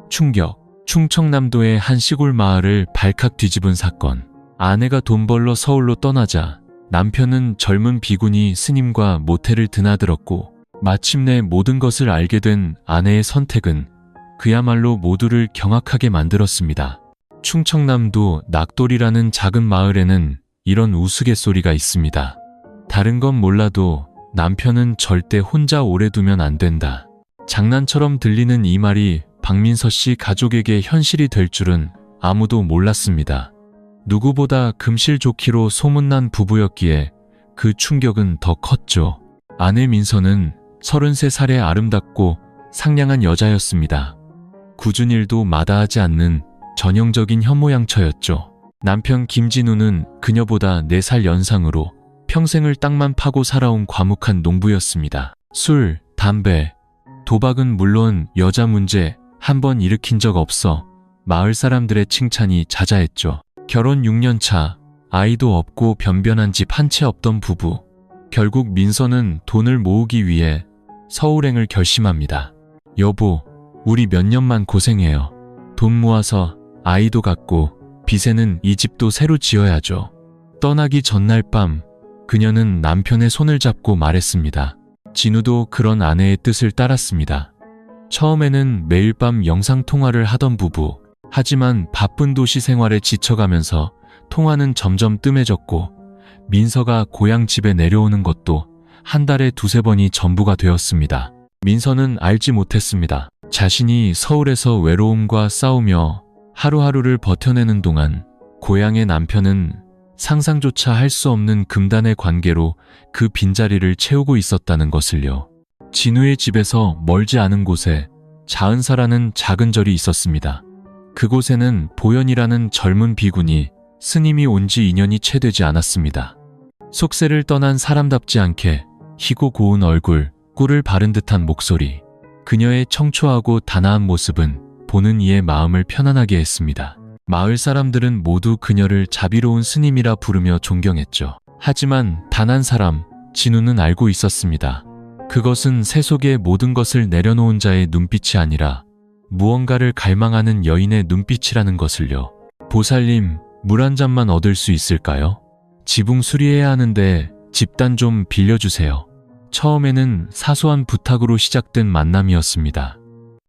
충격. 충청남도의 한 시골 마을을 발칵 뒤집은 사건. 아내가 돈 벌러 서울로 떠나자 남편은 젊은 비구니 스님과 모텔을 드나들었고, 마침내 모든 것을 알게 된 아내의 선택은 그야말로 모두를 경악하게 만들었습니다. 충청남도 낙돌이라는 작은 마을에는 이런 우스갯소리가 있습니다. 다른 건 몰라도 남편은 절대 혼자 오래 두면 안 된다. 장난처럼 들리는 이 말이 박민서 씨 가족에게 현실이 될 줄은 아무도 몰랐습니다. 누구보다 금실 좋기로 소문난 부부였기에 그 충격은 더 컸죠. 아내 민서는 33살의 아름답고 상냥한 여자였습니다. 굳은 일도 마다하지 않는 전형적인 현모양처였죠. 남편 김진우는 그녀보다 4살 연상으로 평생을 땅만 파고 살아온 과묵한 농부였습니다. 술, 담배, 도박은 물론 여자 문제 한 번 일으킨 적 없어 마을 사람들의 칭찬이 자자했죠. 결혼 6년 차, 아이도 없고 변변한 집 한 채 없던 부부. 결국 민서는 돈을 모으기 위해 서울행을 결심합니다. 여보, 우리 몇 년만 고생해요. 돈 모아서 아이도 갖고 빚에는 이 집도 새로 지어야죠. 떠나기 전날 밤 그녀는 남편의 손을 잡고 말했습니다. 진우도 그런 아내의 뜻을 따랐습니다. 처음에는 매일 밤 영상통화를 하던 부부. 하지만 바쁜 도시 생활에 지쳐가면서 통화는 점점 뜸해졌고, 민서가 고향 집에 내려오는 것도 한 달에 2~3번이 전부가 되었습니다. 민서는 알지 못했습니다. 자신이 서울에서 외로움과 싸우며 하루하루를 버텨내는 동안 고향의 남편은 상상조차 할 수 없는 금단의 관계로 그 빈자리를 채우고 있었다는 것을요. 진우의 집에서 멀지 않은 곳에 자은사라는 작은 절이 있었습니다. 그곳에는 보현이라는 젊은 비구니 스님이 온 지 2년이 채 되지 않았습니다. 속세를 떠난 사람답지 않게 희고 고운 얼굴, 꿀을 바른 듯한 목소리. 그녀의 청초하고 단아한 모습은 보는 이의 마음을 편안하게 했습니다. 마을 사람들은 모두 그녀를 자비로운 스님이라 부르며 존경했죠. 하지만 단 한 사람, 진우는 알고 있었습니다. 그것은 세속의 모든 것을 내려놓은 자의 눈빛이 아니라 무언가를 갈망하는 여인의 눈빛이라는 것을요. 보살님, 물 한 잔만 얻을 수 있을까요? 지붕 수리해야 하는데 집단 좀 빌려주세요. 처음에는 사소한 부탁으로 시작된 만남이었습니다.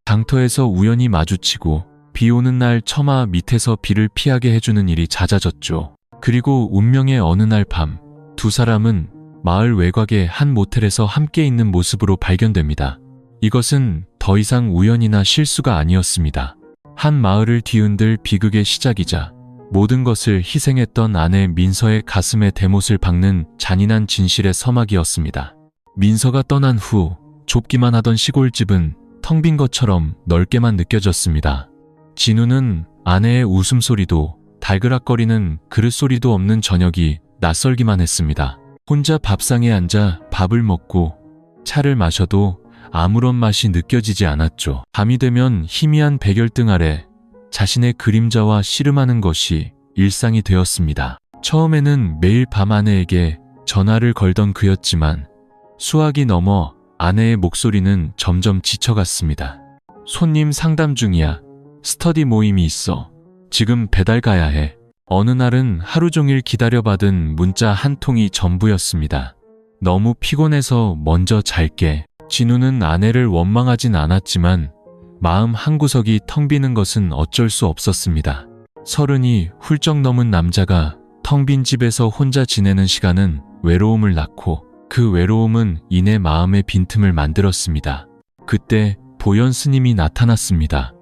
장터에서 우연히 마주치고 비 오는 날 처마 밑에서 비를 피하게 해주는 일이 잦아졌죠. 그리고 운명의 어느 날 밤, 두 사람은 마을 외곽의 한 모텔에서 함께 있는 모습으로 발견됩니다. 이것은 더 이상 우연이나 실수가 아니었습니다. 한 마을을 뒤흔들 비극의 시작이자 모든 것을 희생했던 아내 민서의 가슴에 대못을 박는 잔인한 진실의 서막이었습니다. 민서가 떠난 후 좁기만 하던 시골집은 텅 빈 것처럼 넓게만 느껴졌습니다. 진우는 아내의 웃음소리도 달그락거리는 그릇소리도 없는 저녁이 낯설기만 했습니다. 혼자 밥상에 앉아 밥을 먹고 차를 마셔도 아무런 맛이 느껴지지 않았죠. 밤이 되면 희미한 백열등 아래 자신의 그림자와 씨름하는 것이 일상이 되었습니다. 처음에는 매일 밤 아내에게 전화를 걸던 그였지만 수학이 넘어 아내의 목소리는 점점 지쳐갔습니다. 손님 상담 중이야. 스터디 모임이 있어. 지금 배달 가야 해. 어느 날은 하루 종일 기다려받은 문자 한 통이 전부였습니다. 너무 피곤해서 먼저 잘게. 진우는 아내를 원망하진 않았지만 마음 한구석이 텅 비는 것은 어쩔 수 없었습니다. 30이 훌쩍 넘은 남자가 텅 빈 집에서 혼자 지내는 시간은 외로움을 낳고 그 외로움은 이내 마음의 빈틈을 만들었습니다. 그때 보현 스님이 나타났습니다.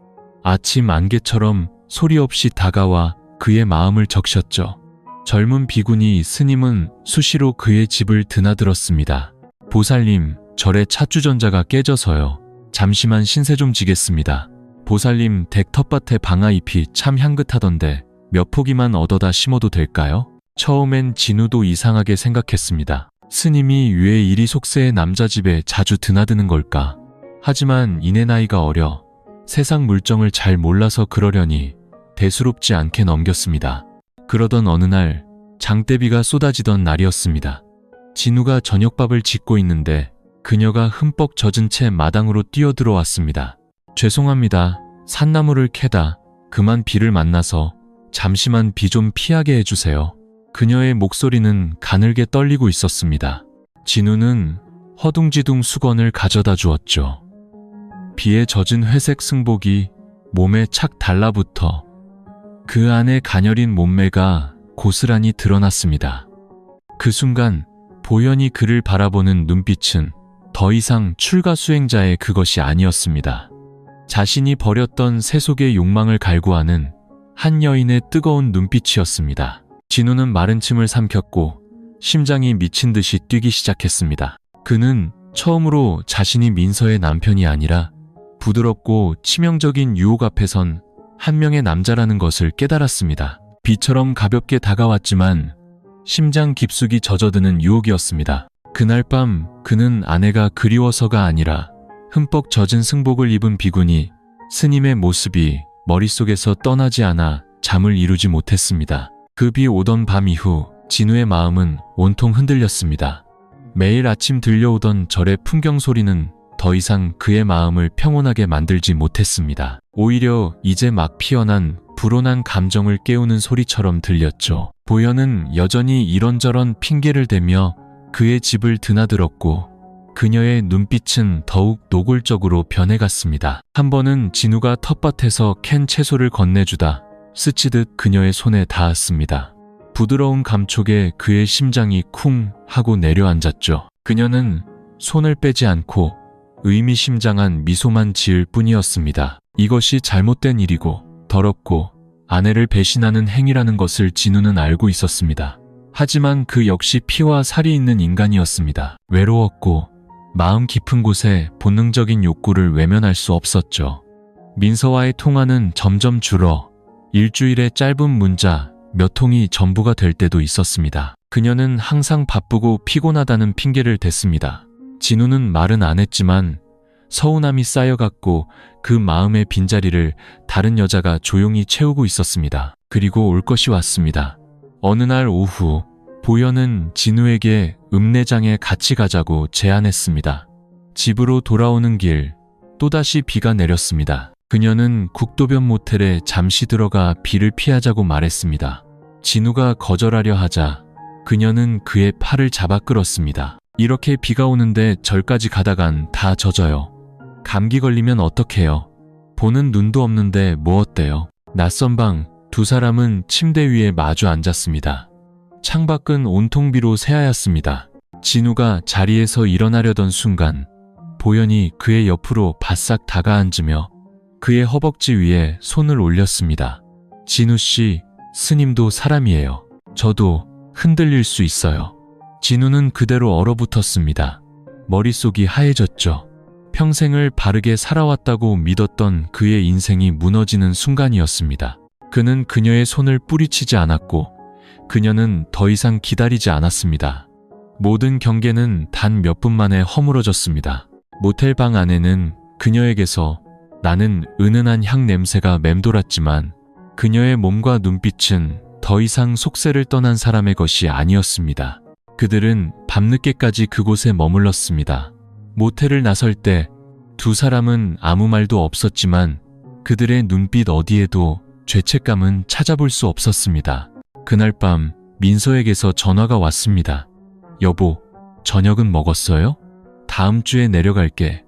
아침 안개처럼 소리 없이 다가와 그의 마음을 적셨죠. 젊은 비구니 스님은 수시로 그의 집을 드나들었습니다. 보살님, 절에 찻주전자가 깨져서요. 잠시만 신세 좀 지겠습니다. 보살님 댁 텃밭에 방아잎이 참 향긋하던데 몇 포기만 얻어다 심어도 될까요? 처음엔 진우도 이상하게 생각했습니다. 스님이 왜 이리 속세의 남자 집에 자주 드나드는 걸까? 하지만 이내 나이가 어려 세상 물정을 잘 몰라서 그러려니 대수롭지 않게 넘겼습니다. 그러던 어느 날 장대비가 쏟아지던 날이었습니다. 진우가 저녁밥을 짓고 있는데 그녀가 흠뻑 젖은 채 마당으로 뛰어들어왔습니다. 죄송합니다. 산나물을 캐다 그만 비를 만나서 잠시만 비 좀 피하게 해주세요. 그녀의 목소리는 가늘게 떨리고 있었습니다. 진우는 허둥지둥 수건을 가져다 주었죠. 비에 젖은 회색 승복이 몸에 착 달라붙어 그 안에 가녀린 몸매가 고스란히 드러났습니다. 그 순간 보현이 그를 바라보는 눈빛은 더 이상 출가 수행자의 그것이 아니었습니다. 자신이 버렸던 세속의 욕망을 갈구하는 한 여인의 뜨거운 눈빛이었습니다. 진우는 마른 침을 삼켰고 심장이 미친 듯이 뛰기 시작했습니다. 그는 처음으로 자신이 민서의 남편이 아니라 부드럽고 치명적인 유혹 앞에선 한 명의 남자라는 것을 깨달았습니다. 비처럼 가볍게 다가왔지만 심장 깊숙이 젖어드는 유혹이었습니다. 그날 밤 그는 아내가 그리워서가 아니라 흠뻑 젖은 승복을 입은 비구니 스님의 모습이 머릿속에서 떠나지 않아 잠을 이루지 못했습니다. 급이 오던 밤 이후 진우의 마음은 온통 흔들렸습니다. 매일 아침 들려오던 절의 풍경 소리는 더 이상 그의 마음을 평온하게 만들지 못했습니다. 오히려 이제 막 피어난 불온한 감정을 깨우는 소리처럼 들렸죠. 보현은 여전히 이런저런 핑계를 대며 그의 집을 드나들었고 그녀의 눈빛은 더욱 노골적으로 변해갔습니다. 한 번은 진우가 텃밭에서 캔 채소를 건네주다 스치듯 그녀의 손에 닿았습니다. 부드러운 감촉에 그의 심장이 쿵 하고 내려앉았죠. 그녀는 손을 빼지 않고 의미심장한 미소만 지을 뿐이었습니다. 이것이 잘못된 일이고 더럽고 아내를 배신하는 행위라는 것을 진우는 알고 있었습니다. 하지만 그 역시 피와 살이 있는 인간이었습니다. 외로웠고 마음 깊은 곳에 본능적인 욕구를 외면할 수 없었죠. 민서와의 통화는 점점 줄어 일주일의 짧은 문자 몇 통이 전부가 될 때도 있었습니다. 그녀는 항상 바쁘고 피곤하다는 핑계를 댔습니다. 진우는 말은 안 했지만 서운함이 쌓여갔고 그 마음의 빈자리를 다른 여자가 조용히 채우고 있었습니다. 그리고 올 것이 왔습니다. 어느 날 오후 보현은 진우에게 읍내장에 같이 가자고 제안했습니다. 집으로 돌아오는 길 또다시 비가 내렸습니다. 그녀는 국도변 모텔에 잠시 들어가 비를 피하자고 말했습니다. 진우가 거절하려 하자 그녀는 그의 팔을 잡아 끌었습니다. 이렇게 비가 오는데 절까지 가다간 다 젖어요. 감기 걸리면 어떡해요? 보는 눈도 없는데 뭐 어때요? 낯선 방 두 사람은 침대 위에 마주 앉았습니다. 창밖은 온통 비로 새하얗습니다. 진우가 자리에서 일어나려던 순간 보현이 그의 옆으로 바싹 다가앉으며 그의 허벅지 위에 손을 올렸습니다. 진우씨, 스님도 사람이에요. 저도 흔들릴 수 있어요. 진우는 그대로 얼어붙었습니다. 머릿속이 하얘졌죠. 평생을 바르게 살아왔다고 믿었던 그의 인생이 무너지는 순간이었습니다. 그는 그녀의 손을 뿌리치지 않았고 그녀는 더 이상 기다리지 않았습니다. 모든 경계는 단 몇 분 만에 허물어졌습니다. 모텔 방 안에는 그녀에게서 나는 은은한 향 냄새가 맴돌았지만 그녀의 몸과 눈빛은 더 이상 속세를 떠난 사람의 것이 아니었습니다. 그들은 밤늦게까지 그곳에 머물렀습니다. 모텔을 나설 때 두 사람은 아무 말도 없었지만 그들의 눈빛 어디에도 죄책감은 찾아볼 수 없었습니다. 그날 밤 민서에게서 전화가 왔습니다. 여보, 저녁은 먹었어요? 다음 주에 내려갈게.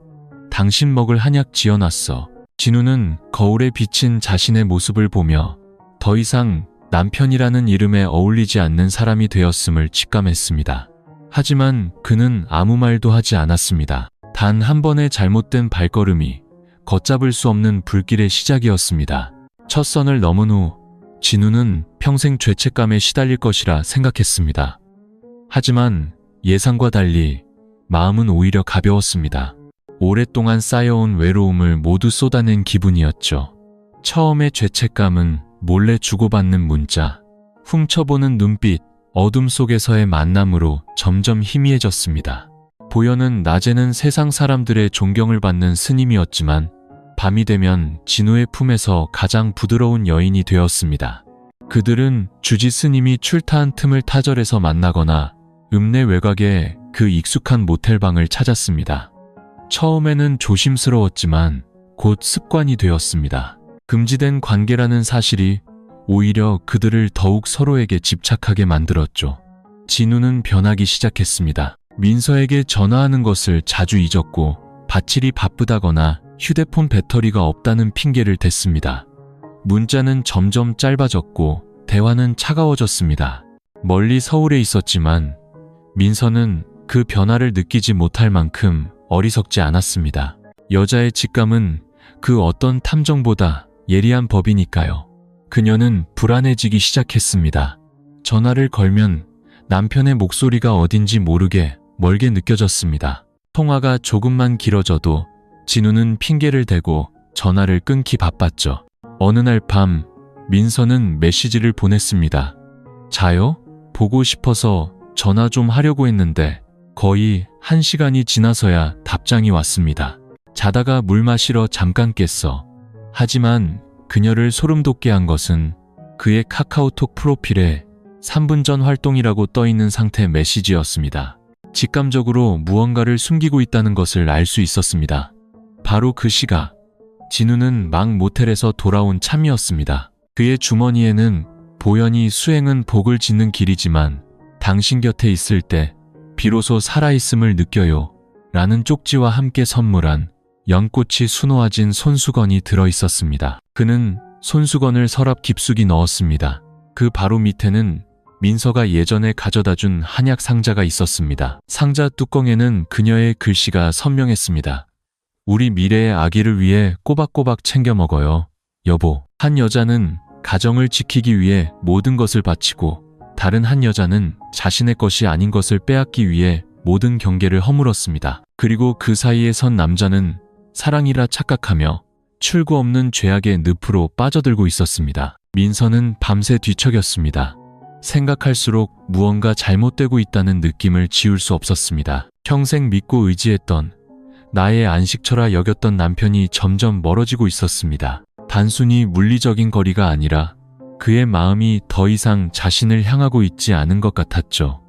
당신 먹을 한약 지어놨어. 진우는 거울에 비친 자신의 모습을 보며 더 이상 남편이라는 이름에 어울리지 않는 사람이 되었음을 직감했습니다. 하지만 그는 아무 말도 하지 않았습니다. 단 한 번의 잘못된 발걸음이 걷잡을 수 없는 불길의 시작이었습니다. 첫 선을 넘은 후 진우는 평생 죄책감에 시달릴 것이라 생각했습니다. 하지만 예상과 달리 마음은 오히려 가벼웠습니다. 오랫동안 쌓여온 외로움을 모두 쏟아낸 기분이었죠. 처음의 죄책감은 몰래 주고받는 문자, 훔쳐보는 눈빛, 어둠 속에서의 만남으로 점점 희미해졌습니다. 보현은 낮에는 세상 사람들의 존경을 받는 스님이었지만 밤이 되면 진우의 품에서 가장 부드러운 여인이 되었습니다. 그들은 주지 스님이 출타한 틈을 타절해서 만나거나 읍내 외곽에 그 익숙한 모텔방을 찾았습니다. 처음에는 조심스러웠지만 곧 습관이 되었습니다. 금지된 관계라는 사실이 오히려 그들을 더욱 서로에게 집착하게 만들었죠. 진우는 변하기 시작했습니다. 민서에게 전화하는 것을 자주 잊었고 바칠이 바쁘다거나 휴대폰 배터리가 없다는 핑계를 댔습니다. 문자는 점점 짧아졌고 대화는 차가워졌습니다. 멀리 서울에 있었지만 민서는 그 변화를 느끼지 못할 만큼 어리석지 않았습니다. 여자의 직감은 그 어떤 탐정보다 예리한 법이니까요. 그녀는 불안해지기 시작했습니다. 전화를 걸면 남편의 목소리가 어딘지 모르게 멀게 느껴졌습니다. 통화가 조금만 길어져도 진우는 핑계를 대고 전화를 끊기 바빴죠. 어느 날 밤 민서는 메시지를 보냈습니다. 자요? 보고 싶어서 전화 좀 하려고 했는데 거의 1시간이 지나서야 답장이 왔습니다. 자다가 물 마시러 잠깐 깼어. 하지만 그녀를 소름 돋게 한 것은 그의 카카오톡 프로필에 3분 전 활동이라고 떠있는 상태 메시지였습니다. 직감적으로 무언가를 숨기고 있다는 것을 알 수 있었습니다. 바로 그 시각, 진우는 막 모텔에서 돌아온 참이었습니다. 그의 주머니에는 보연히 수행은 복을 짓는 길이지만 당신 곁에 있을 때 비로소 살아있음을 느껴요 라는 쪽지와 함께 선물한 연꽃이 수놓아진 손수건이 들어있었습니다. 그는 손수건을 서랍 깊숙이 넣었습니다. 그 바로 밑에는 민서가 예전에 가져다 준 한약 상자가 있었습니다. 상자 뚜껑에는 그녀의 글씨가 선명했습니다. 우리 미래의 아기를 위해 꼬박꼬박 챙겨 먹어요. 여보. 한 여자는 가정을 지키기 위해 모든 것을 바치고 다른 한 여자는 자신의 것이 아닌 것을 빼앗기 위해 모든 경계를 허물었습니다. 그리고 그 사이에 선 남자는 사랑이라 착각하며 출구 없는 죄악의 늪으로 빠져들고 있었습니다. 민서는 밤새 뒤척였습니다. 생각할수록 무언가 잘못되고 있다는 느낌을 지울 수 없었습니다. 평생 믿고 의지했던 나의 안식처라 여겼던 남편이 점점 멀어지고 있었습니다. 단순히 물리적인 거리가 아니라 그의 마음이 더 이상 자신을 향하고 있지 않은 것 같았죠.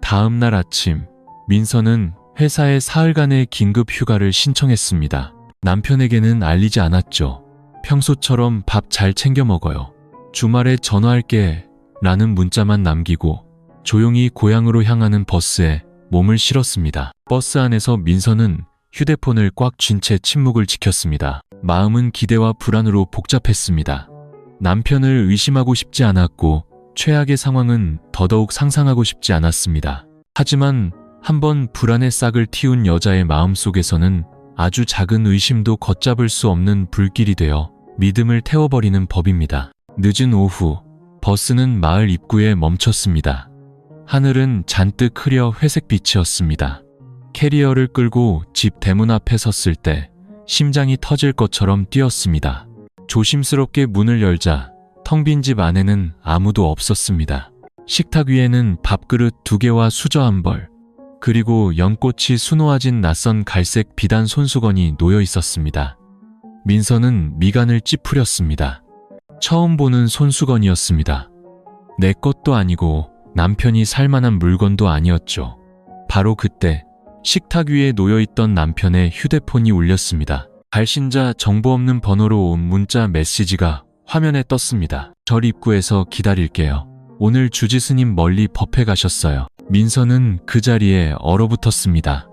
다음 날 아침, 민서는 회사에 사흘간의 긴급 휴가를 신청했습니다. 남편에게는 알리지 않았죠. 평소처럼 밥 잘 챙겨 먹어요. 주말에 전화할게 라는 문자만 남기고 조용히 고향으로 향하는 버스에 몸을 실었습니다. 버스 안에서 민서는 휴대폰을 꽉 쥔 채 침묵을 지켰습니다. 마음은 기대와 불안으로 복잡했습니다. 남편을 의심하고 싶지 않았고 최악의 상황은 더더욱 상상하고 싶지 않았습니다. 하지만 한번 불안의 싹을 틔운 여자의 마음속에서는 아주 작은 의심도 걷잡을 수 없는 불길이 되어 믿음을 태워버리는 법입니다. 늦은 오후, 버스는 마을 입구에 멈췄습니다. 하늘은 잔뜩 흐려 회색빛이었습니다. 캐리어를 끌고 집 대문 앞에 섰을 때 심장이 터질 것처럼 뛰었습니다. 조심스럽게 문을 열자 텅 빈 집 안에는 아무도 없었습니다. 식탁 위에는 밥그릇 2개와 수저 한 벌, 그리고 연꽃이 수놓아진 낯선 갈색 비단 손수건이 놓여 있었습니다. 민서는 미간을 찌푸렸습니다. 처음 보는 손수건이었습니다. 내 것도 아니고 남편이 살만한 물건도 아니었죠. 바로 그때 식탁 위에 놓여있던 남편의 휴대폰이 울렸습니다. 발신자 정보 없는 번호로 온 문자 메시지가 화면에 떴습니다. 절 입구에서 기다릴게요. 오늘 주지스님 멀리 법회 가셨어요. 민서는 그 자리에 얼어붙었습니다.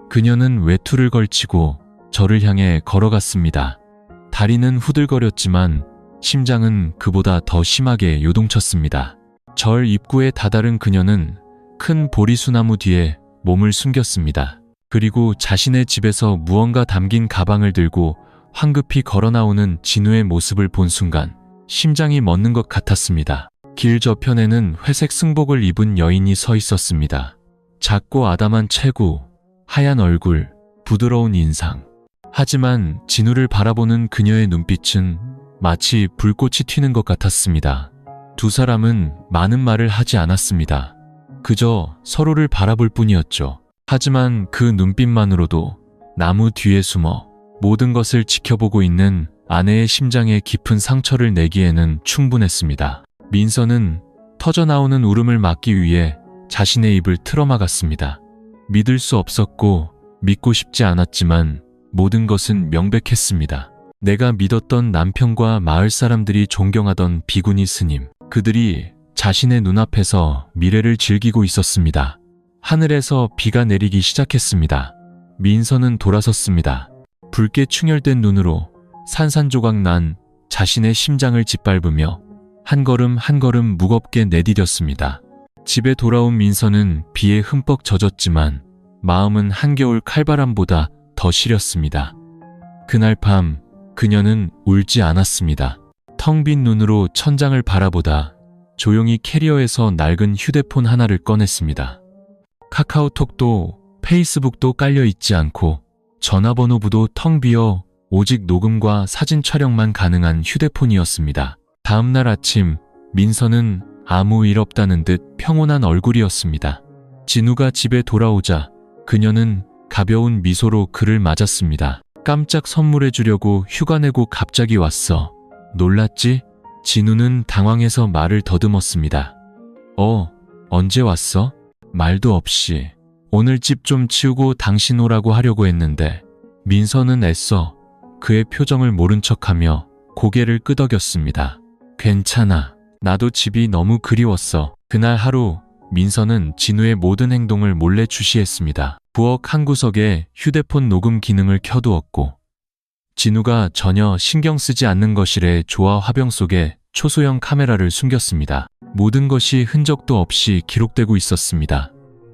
그녀는 외투를 걸치고 저를 향해 걸어갔습니다. 다리는 후들거렸지만 심장은 그보다 더 심하게 요동쳤습니다. 절 입구에 다다른 그녀는 큰 보리수나무 뒤에 몸을 숨겼습니다. 그리고 자신의 집에서 무언가 담긴 가방을 들고 황급히 걸어나오는 진우의 모습을 본 순간 심장이 멎는 것 같았습니다. 길 저편에는 회색 승복을 입은 여인이 서 있었습니다. 작고 아담한 체구, 하얀 얼굴, 부드러운 인상. 하지만 진우를 바라보는 그녀의 눈빛은 마치 불꽃이 튀는 것 같았습니다. 두 사람은 많은 말을 하지 않았습니다. 그저 서로를 바라볼 뿐이었죠. 하지만 그 눈빛만으로도 나무 뒤에 숨어 모든 것을 지켜보고 있는 아내의 심장에 깊은 상처를 내기에는 충분했습니다. 민서는 터져나오는 울음을 막기 위해 자신의 입을 틀어막았습니다. 믿을 수 없었고 믿고 싶지 않았지만 모든 것은 명백했습니다. 내가 믿었던 남편과 마을 사람들이 존경하던 비구니 스님. 그들이 자신의 눈앞에서 미래를 즐기고 있었습니다. 하늘에서 비가 내리기 시작했습니다. 민서는 돌아섰습니다. 붉게 충혈된 눈으로 산산조각 난 자신의 심장을 짓밟으며 한 걸음 한 걸음 무겁게 내디뎠습니다. 집에 돌아온 민서는 비에 흠뻑 젖었지만 마음은 한겨울 칼바람보다 더 시렸습니다. 그날 밤 그녀는 울지 않았습니다. 텅 빈 눈으로 천장을 바라보다 조용히 캐리어에서 낡은 휴대폰 하나를 꺼냈습니다. 카카오톡도 페이스북도 깔려 있지 않고 전화번호부도 텅 비어 오직 녹음과 사진 촬영만 가능한 휴대폰이었습니다. 다음 날 아침 민서는 아무 일 없다는 듯 평온한 얼굴이었습니다. 진우가 집에 돌아오자 그녀는 가벼운 미소로 그를 맞았습니다. 깜짝 선물해 주려고 휴가 내고 갑자기 왔어. 놀랐지? 진우는 당황해서 말을 더듬었습니다. 언제 왔어? 말도 없이. 오늘 집 좀 치우고 당신 오라고 하려고 했는데. 민서는 애써 그의 표정을 모른 척하며 고개를 끄덕였습니다. 괜찮아. 나도 집이 너무 그리웠어. 그날 하루 민서는 진우의 모든 행동을 몰래 주시했습니다. 부엌 한 구석에 휴대폰 녹음 기능을 켜두었고 진우가 전혀 신경 쓰지 않는 거실에 조화 화병 속에 초소형 카메라를 숨겼습니다. 모든 것이 흔적도 없이 기록되고 있었습니다.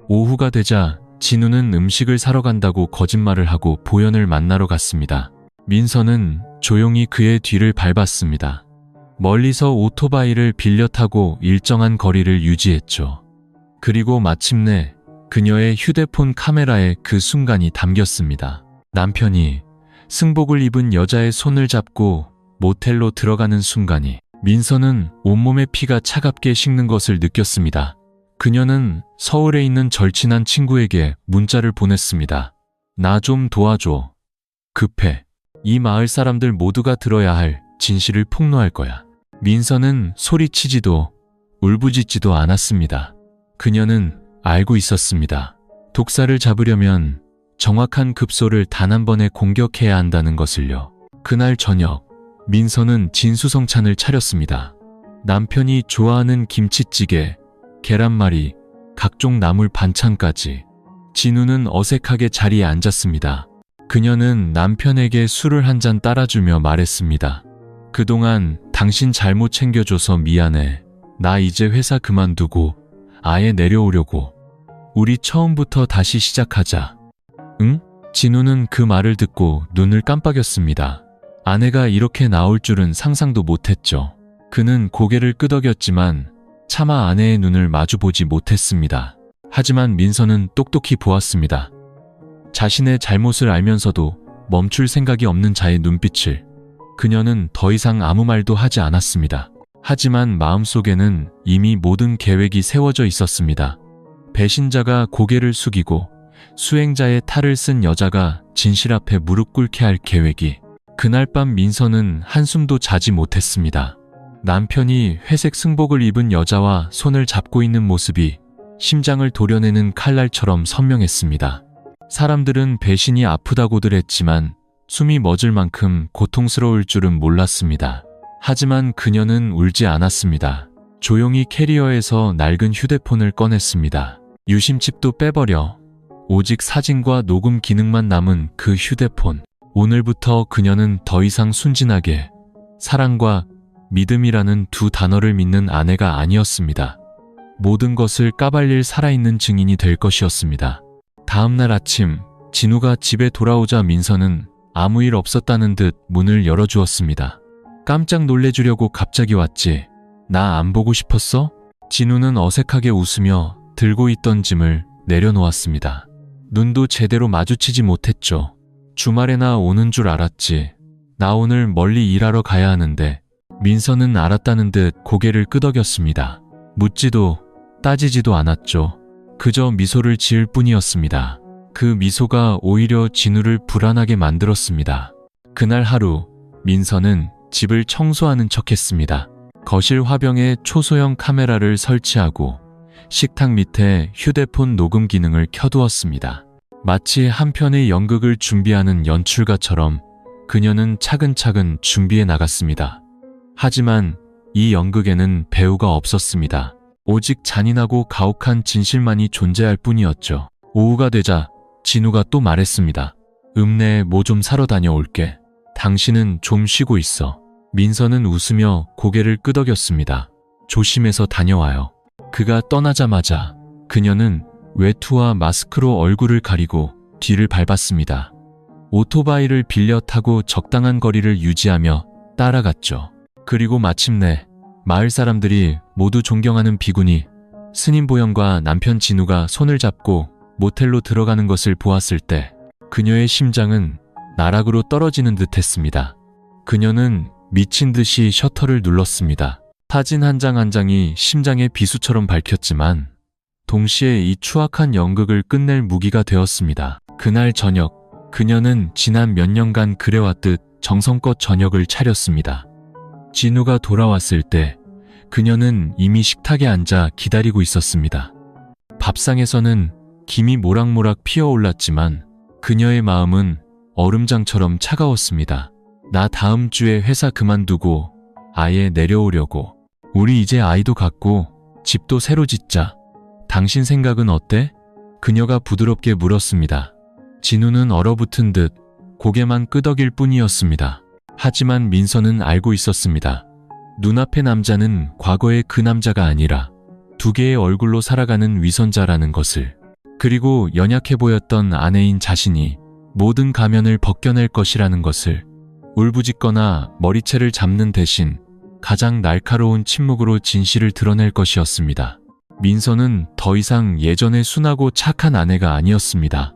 오후가 되자 진우는 음식을 사러 간다고 거짓말을 하고 보현을 만나러 갔습니다. 민서는 조용히 그의 뒤를 밟았습니다. 멀리서 오토바이를 빌려 타고 일정한 거리를 유지했죠. 그리고 마침내 그녀의 휴대폰 카메라에 그 순간이 담겼습니다. 남편이 승복을 입은 여자의 손을 잡고 모텔로 들어가는 순간이 민서는 온몸의 피가 차갑게 식는 것을 느꼈습니다. 그녀는 서울에 있는 절친한 친구에게 문자를 보냈습니다. 나 좀 도와줘. 급해. 이 마을 사람들 모두가 들어야 할 진실을 폭로할 거야. 민서는 소리치지도 울부짖지도 않았습니다. 그녀는 알고 있었습니다. 독사를 잡으려면 정확한 급소를 단 한 번에 공격해야 한다는 것을요. 그날 저녁 민서는 진수성찬을 차렸습니다. 남편이 좋아하는 김치찌개, 계란말이, 각종 나물 반찬까지. 진우는 어색하게 자리에 앉았습니다. 그녀는 남편에게 술을 한 잔 따라주며 말했습니다. 그동안 당신 잘못 챙겨줘서 미안해. 나 이제 회사 그만두고 아예 내려오려고. 우리 처음부터 다시 시작하자. 응? 진우는 그 말을 듣고 눈을 깜빡였습니다. 아내가 이렇게 나올 줄은 상상도 못했죠. 그는 고개를 끄덕였지만 차마 아내의 눈을 마주보지 못했습니다. 하지만 민서는 똑똑히 보았습니다. 자신의 잘못을 알면서도 멈출 생각이 없는 자의 눈빛을. 그녀는 더 이상 아무 말도 하지 않았습니다. 하지만 마음속에는 이미 모든 계획이 세워져 있었습니다. 배신자가 고개를 숙이고 수행자의 탈을 쓴 여자가 진실 앞에 무릎 꿇게 할 계획이. 그날 밤 민서는 한숨도 자지 못했습니다. 남편이 회색 승복을 입은 여자와 손을 잡고 있는 모습이 심장을 도려내는 칼날처럼 선명했습니다. 사람들은 배신이 아프다고들 했지만 숨이 멎을 만큼 고통스러울 줄은 몰랐습니다. 하지만 그녀는 울지 않았습니다. 조용히 캐리어에서 낡은 휴대폰을 꺼냈습니다. 유심칩도 빼버려 오직 사진과 녹음 기능만 남은 그 휴대폰. 오늘부터 그녀는 더 이상 순진하게 사랑과 믿음이라는 두 단어를 믿는 아내가 아니었습니다. 모든 것을 까발릴 살아있는 증인이 될 것이었습니다. 다음 날 아침 진우가 집에 돌아오자 민서는 아무 일 없었다는 듯 문을 열어주었습니다. 깜짝 놀래주려고 갑자기 왔지. 나 안 보고 싶었어? 진우는 어색하게 웃으며 들고 있던 짐을 내려놓았습니다. 눈도 제대로 마주치지 못했죠. 주말에나 오는 줄 알았지. 나 오늘 멀리 일하러 가야 하는데. 민서는 알았다는 듯 고개를 끄덕였습니다. 묻지도 따지지도 않았죠. 그저 미소를 지을 뿐이었습니다. 그 미소가 오히려 진우를 불안하게 만들었습니다. 그날 하루 민서는 집을 청소하는 척했습니다. 거실 화병에 초소형 카메라를 설치하고 식탁 밑에 휴대폰 녹음 기능을 켜두었습니다. 마치 한 편의 연극을 준비하는 연출가처럼 그녀는 차근차근 준비해 나갔습니다. 하지만 이 연극에는 배우가 없었습니다. 오직 잔인하고 가혹한 진실만이 존재할 뿐이었죠. 오후가 되자 진우가 또 말했습니다. 읍내에 뭐 좀 사러 다녀올게. 당신은 좀 쉬고 있어. 민서는 웃으며 고개를 끄덕였습니다. 조심해서 다녀와요. 그가 떠나자마자 그녀는 외투와 마스크로 얼굴을 가리고 뒤를 밟았습니다. 오토바이를 빌려 타고 적당한 거리를 유지하며 따라갔죠. 그리고 마침내 마을 사람들이 모두 존경하는 비구니 스님 보현과 남편 진우가 손을 잡고 모텔로 들어가는 것을 보았을 때 그녀의 심장은 나락으로 떨어지는 듯 했습니다. 그녀는 미친 듯이 셔터를 눌렀습니다. 사진 한 장 한 장이 심장의 비수처럼 밝혔지만 동시에 이 추악한 연극을 끝낼 무기가 되었습니다. 그날 저녁, 그녀는 지난 몇 년간 그래왔듯 정성껏 저녁을 차렸습니다. 진우가 돌아왔을 때 그녀는 이미 식탁에 앉아 기다리고 있었습니다. 밥상에서는 김이 모락모락 피어올랐지만 그녀의 마음은 얼음장처럼 차가웠습니다. 나 다음 주에 회사 그만두고 아예 내려오려고. 우리 이제 아이도 갖고 집도 새로 짓자. 당신 생각은 어때? 그녀가 부드럽게 물었습니다. 진우는 얼어붙은 듯 고개만 끄덕일 뿐이었습니다. 하지만 민서는 알고 있었습니다. 눈앞의 남자는 과거의 그 남자가 아니라 두 개의 얼굴로 살아가는 위선자라는 것을, 그리고 연약해 보였던 아내인 자신이 모든 가면을 벗겨낼 것이라는 것을, 울부짖거나 머리채를 잡는 대신 가장 날카로운 침묵으로 진실을 드러낼 것이었습니다. 민서는 더 이상 예전의 순하고 착한 아내가 아니었습니다.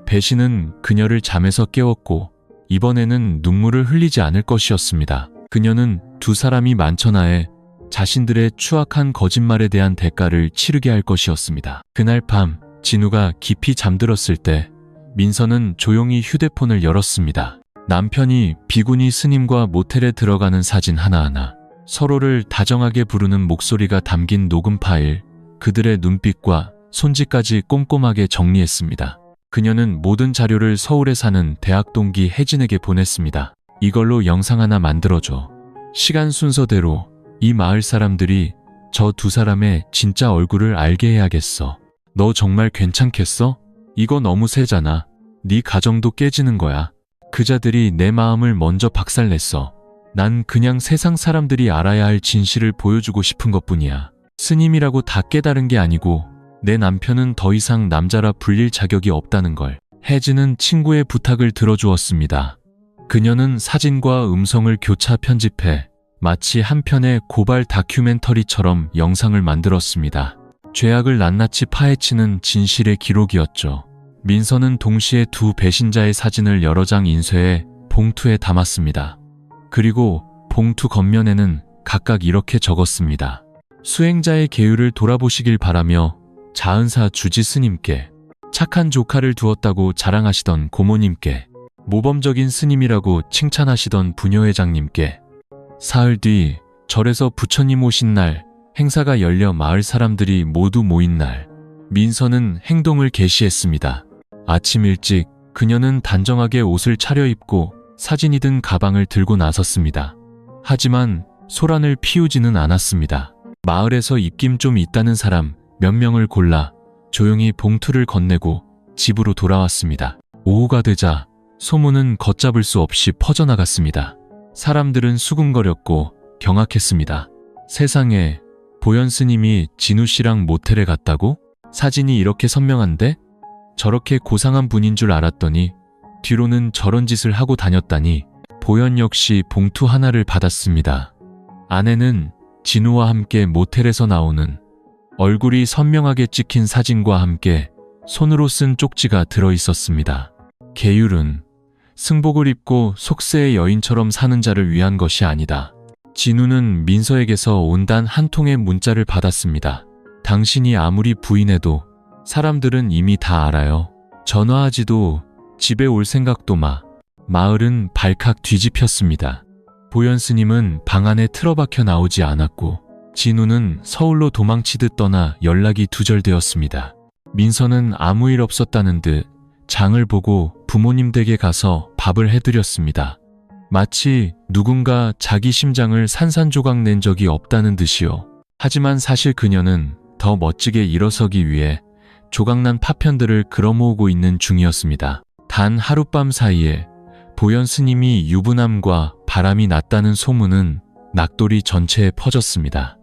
배신은 그녀를 잠에서 깨웠고 이번에는 눈물을 흘리지 않을 것이었습니다. 그녀는 두 사람이 만천하에 자신들의 추악한 거짓말에 대한 대가를 치르게 할 것이었습니다. 그날 밤 진우가 깊이 잠들었을 때 민서는 조용히 휴대폰을 열었습니다. 남편이 비구니 스님과 모텔에 들어가는 사진 하나하나, 서로를 다정하게 부르는 목소리가 담긴 녹음 파일, 그들의 눈빛과 손짓까지 꼼꼼하게 정리했습니다. 그녀는 모든 자료를 서울에 사는 대학 동기 혜진에게 보냈습니다. 이걸로 영상 하나 만들어줘. 시간 순서대로 이 마을 사람들이 저 두 사람의 진짜 얼굴을 알게 해야겠어. 너 정말 괜찮겠어? 이거 너무 세잖아. 네 가정도 깨지는 거야. 그자들이 내 마음을 먼저 박살냈어. 난 그냥 세상 사람들이 알아야 할 진실을 보여주고 싶은 것뿐이야. 스님이라고 다 깨달은 게 아니고 내 남편은 더 이상 남자라 불릴 자격이 없다는 걸. 혜진은 친구의 부탁을 들어주었습니다. 그녀는 사진과 음성을 교차 편집해 마치 한 편의 고발 다큐멘터리처럼 영상을 만들었습니다. 죄악을 낱낱이 파헤치는 진실의 기록이었죠. 민서는 동시에 두 배신자의 사진을 여러 장 인쇄해 봉투에 담았습니다. 그리고 봉투 겉면에는 각각 이렇게 적었습니다. 수행자의 계율을 돌아보시길 바라며 자은사 주지 스님께, 착한 조카를 두었다고 자랑하시던 고모님께, 모범적인 스님이라고 칭찬하시던 부녀회장님께, 사흘 뒤 절에서 부처님 오신 날, 행사가 열려 마을 사람들이 모두 모인 날, 민서는 행동을 개시했습니다. 아침 일찍 그녀는 단정하게 옷을 차려입고 사진이 든 가방을 들고 나섰습니다. 하지만 소란을 피우지는 않았습니다. 마을에서 입김 좀 있다는 사람 몇 명을 골라 조용히 봉투를 건네고 집으로 돌아왔습니다. 오후가 되자 소문은 걷잡을 수 없이 퍼져나갔습니다. 사람들은 수군거렸고 경악했습니다. 세상에, 보현 스님이 진우 씨랑 모텔에 갔다고? 사진이 이렇게 선명한데? 저렇게 고상한 분인 줄 알았더니 뒤로는 저런 짓을 하고 다녔다니. 보현 역시 봉투 하나를 받았습니다. 안에는 진우와 함께 모텔에서 나오는 얼굴이 선명하게 찍힌 사진과 함께 손으로 쓴 쪽지가 들어있었습니다. 계율은 승복을 입고 속세의 여인처럼 사는 자를 위한 것이 아니다. 진우는 민서에게서 온단 한 통의 문자를 받았습니다. 당신이 아무리 부인해도 사람들은 이미 다 알아요. 전화하지도, 집에 올 생각도 마. 마을은 발칵 뒤집혔습니다. 보현 스님은 방 안에 틀어박혀 나오지 않았고 진우는 서울로 도망치듯 떠나 연락이 두절되었습니다. 민서는 아무 일 없었다는 듯 장을 보고 부모님 댁에 가서 밥을 해드렸습니다. 마치 누군가 자기 심장을 산산조각 낸 적이 없다는 듯이요. 하지만 사실 그녀는 더 멋지게 일어서기 위해 조각난 파편들을 끌어모으고 있는 중이었습니다. 단 하룻밤 사이에 보현 스님이 유부남과 바람이 났다는 소문은 낙돌이 전체에 퍼졌습니다.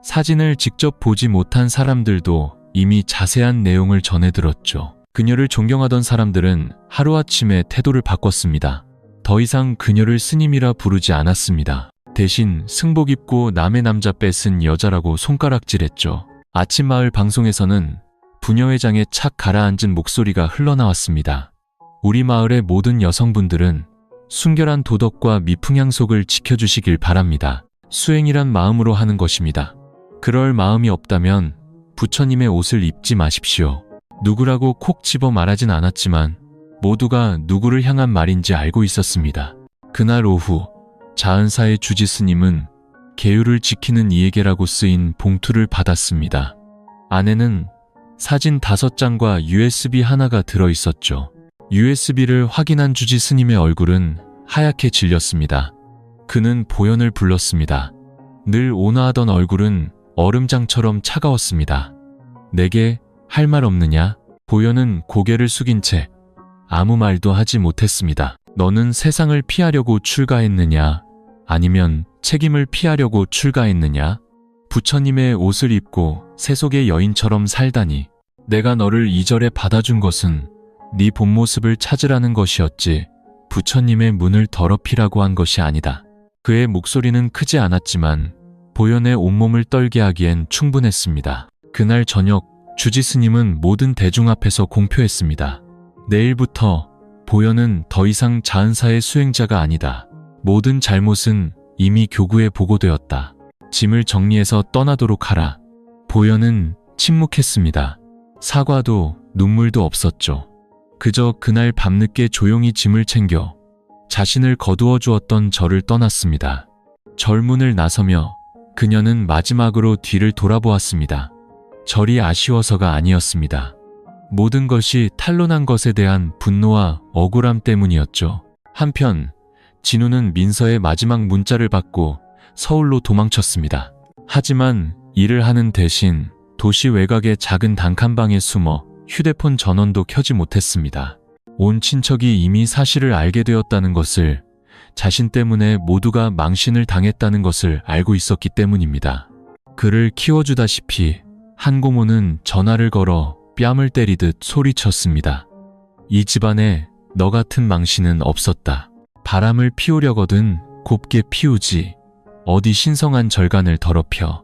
사진을 직접 보지 못한 사람들도 이미 자세한 내용을 전해 들었죠. 그녀를 존경하던 사람들은 하루아침에 태도를 바꿨습니다. 더 이상 그녀를 스님이라 부르지 않았습니다. 대신 승복 입고 남의 남자 뺏은 여자라고 손가락질했죠. 아침마을 방송에서는 부녀회장의 착 가라앉은 목소리가 흘러나왔습니다. 우리 마을의 모든 여성분들은 순결한 도덕과 미풍양속을 지켜주시길 바랍니다. 수행이란 마음으로 하는 것입니다. 그럴 마음이 없다면 부처님의 옷을 입지 마십시오. 누구라고 콕 집어 말하진 않았지만 모두가 누구를 향한 말인지 알고 있었습니다. 그날 오후 자은사의 주지 스님은 계율을 지키는 이에게라고 쓰인 봉투를 받았습니다. 안에는 사진 5장과 USB 하나가 들어있었죠. USB를 확인한 주지 스님의 얼굴은 하얗게 질렸습니다. 그는 보현을 불렀습니다. 늘 온화하던 얼굴은 얼음장처럼 차가웠습니다. 내게 할 말 없느냐? 보현은 고개를 숙인 채 아무 말도 하지 못했습니다. 너는 세상을 피하려고 출가했느냐? 아니면 책임을 피하려고 출가했느냐? 부처님의 옷을 입고 세속의 여인처럼 살다니. 내가 너를 이 절에 받아준 것은 네 본 모습을 찾으라는 것이었지 부처님의 문을 더럽히라고 한 것이 아니다. 그의 목소리는 크지 않았지만 보현의 온몸을 떨게 하기엔 충분했습니다. 그날 저녁 주지 스님은 모든 대중 앞에서 공표했습니다. 내일부터 보현은 더 이상 자은사의 수행자가 아니다. 모든 잘못은 이미 교구에 보고되었다. 짐을 정리해서 떠나도록 하라. 보현은 침묵했습니다. 사과도 눈물도 없었죠. 그저 그날 밤늦게 조용히 짐을 챙겨 자신을 거두어 주었던 절을 떠났습니다. 절문을 나서며 그녀는 마지막으로 뒤를 돌아보았습니다. 절이 아쉬워서가 아니었습니다. 모든 것이 탄로난 것에 대한 분노와 억울함 때문이었죠. 한편 진우는 민서의 마지막 문자를 받고 서울로 도망쳤습니다. 하지만 일을 하는 대신 도시 외곽의 작은 단칸방에 숨어 휴대폰 전원도 켜지 못했습니다. 온 친척이 이미 사실을 알게 되었다는 것을, 자신 때문에 모두가 망신을 당했다는 것을 알고 있었기 때문입니다. 그를 키워주다시피 한 고모는 전화를 걸어 뺨을 때리듯 소리쳤습니다. 이 집안에 너 같은 망신은 없었다. 바람을 피우려거든 곱게 피우지. 어디 신성한 절간을 더럽혀.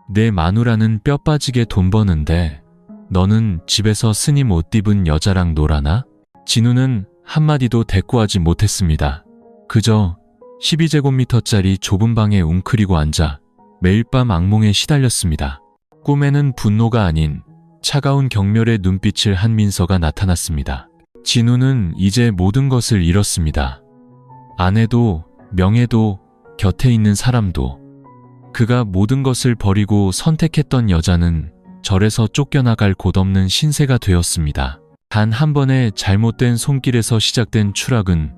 내 마누라는 뼈 빠지게 돈 버는데 너는 집에서 스님 옷 입은 여자랑 놀아나? 진우는 한마디도 대꾸하지 못했습니다. 그저 12제곱미터짜리 좁은 방에 웅크리고 앉아 매일 밤 악몽에 시달렸습니다. 꿈에는 분노가 아닌 차가운 경멸의 눈빛을 한 민서가 나타났습니다. 진우는 이제 모든 것을 잃었습니다. 아내도, 명예도, 곁에 있는 사람도. 그가 모든 것을 버리고 선택했던 여자는 절에서 쫓겨나갈 곳 없는 신세가 되었습니다. 단 한 번의 잘못된 손길에서 시작된 추락은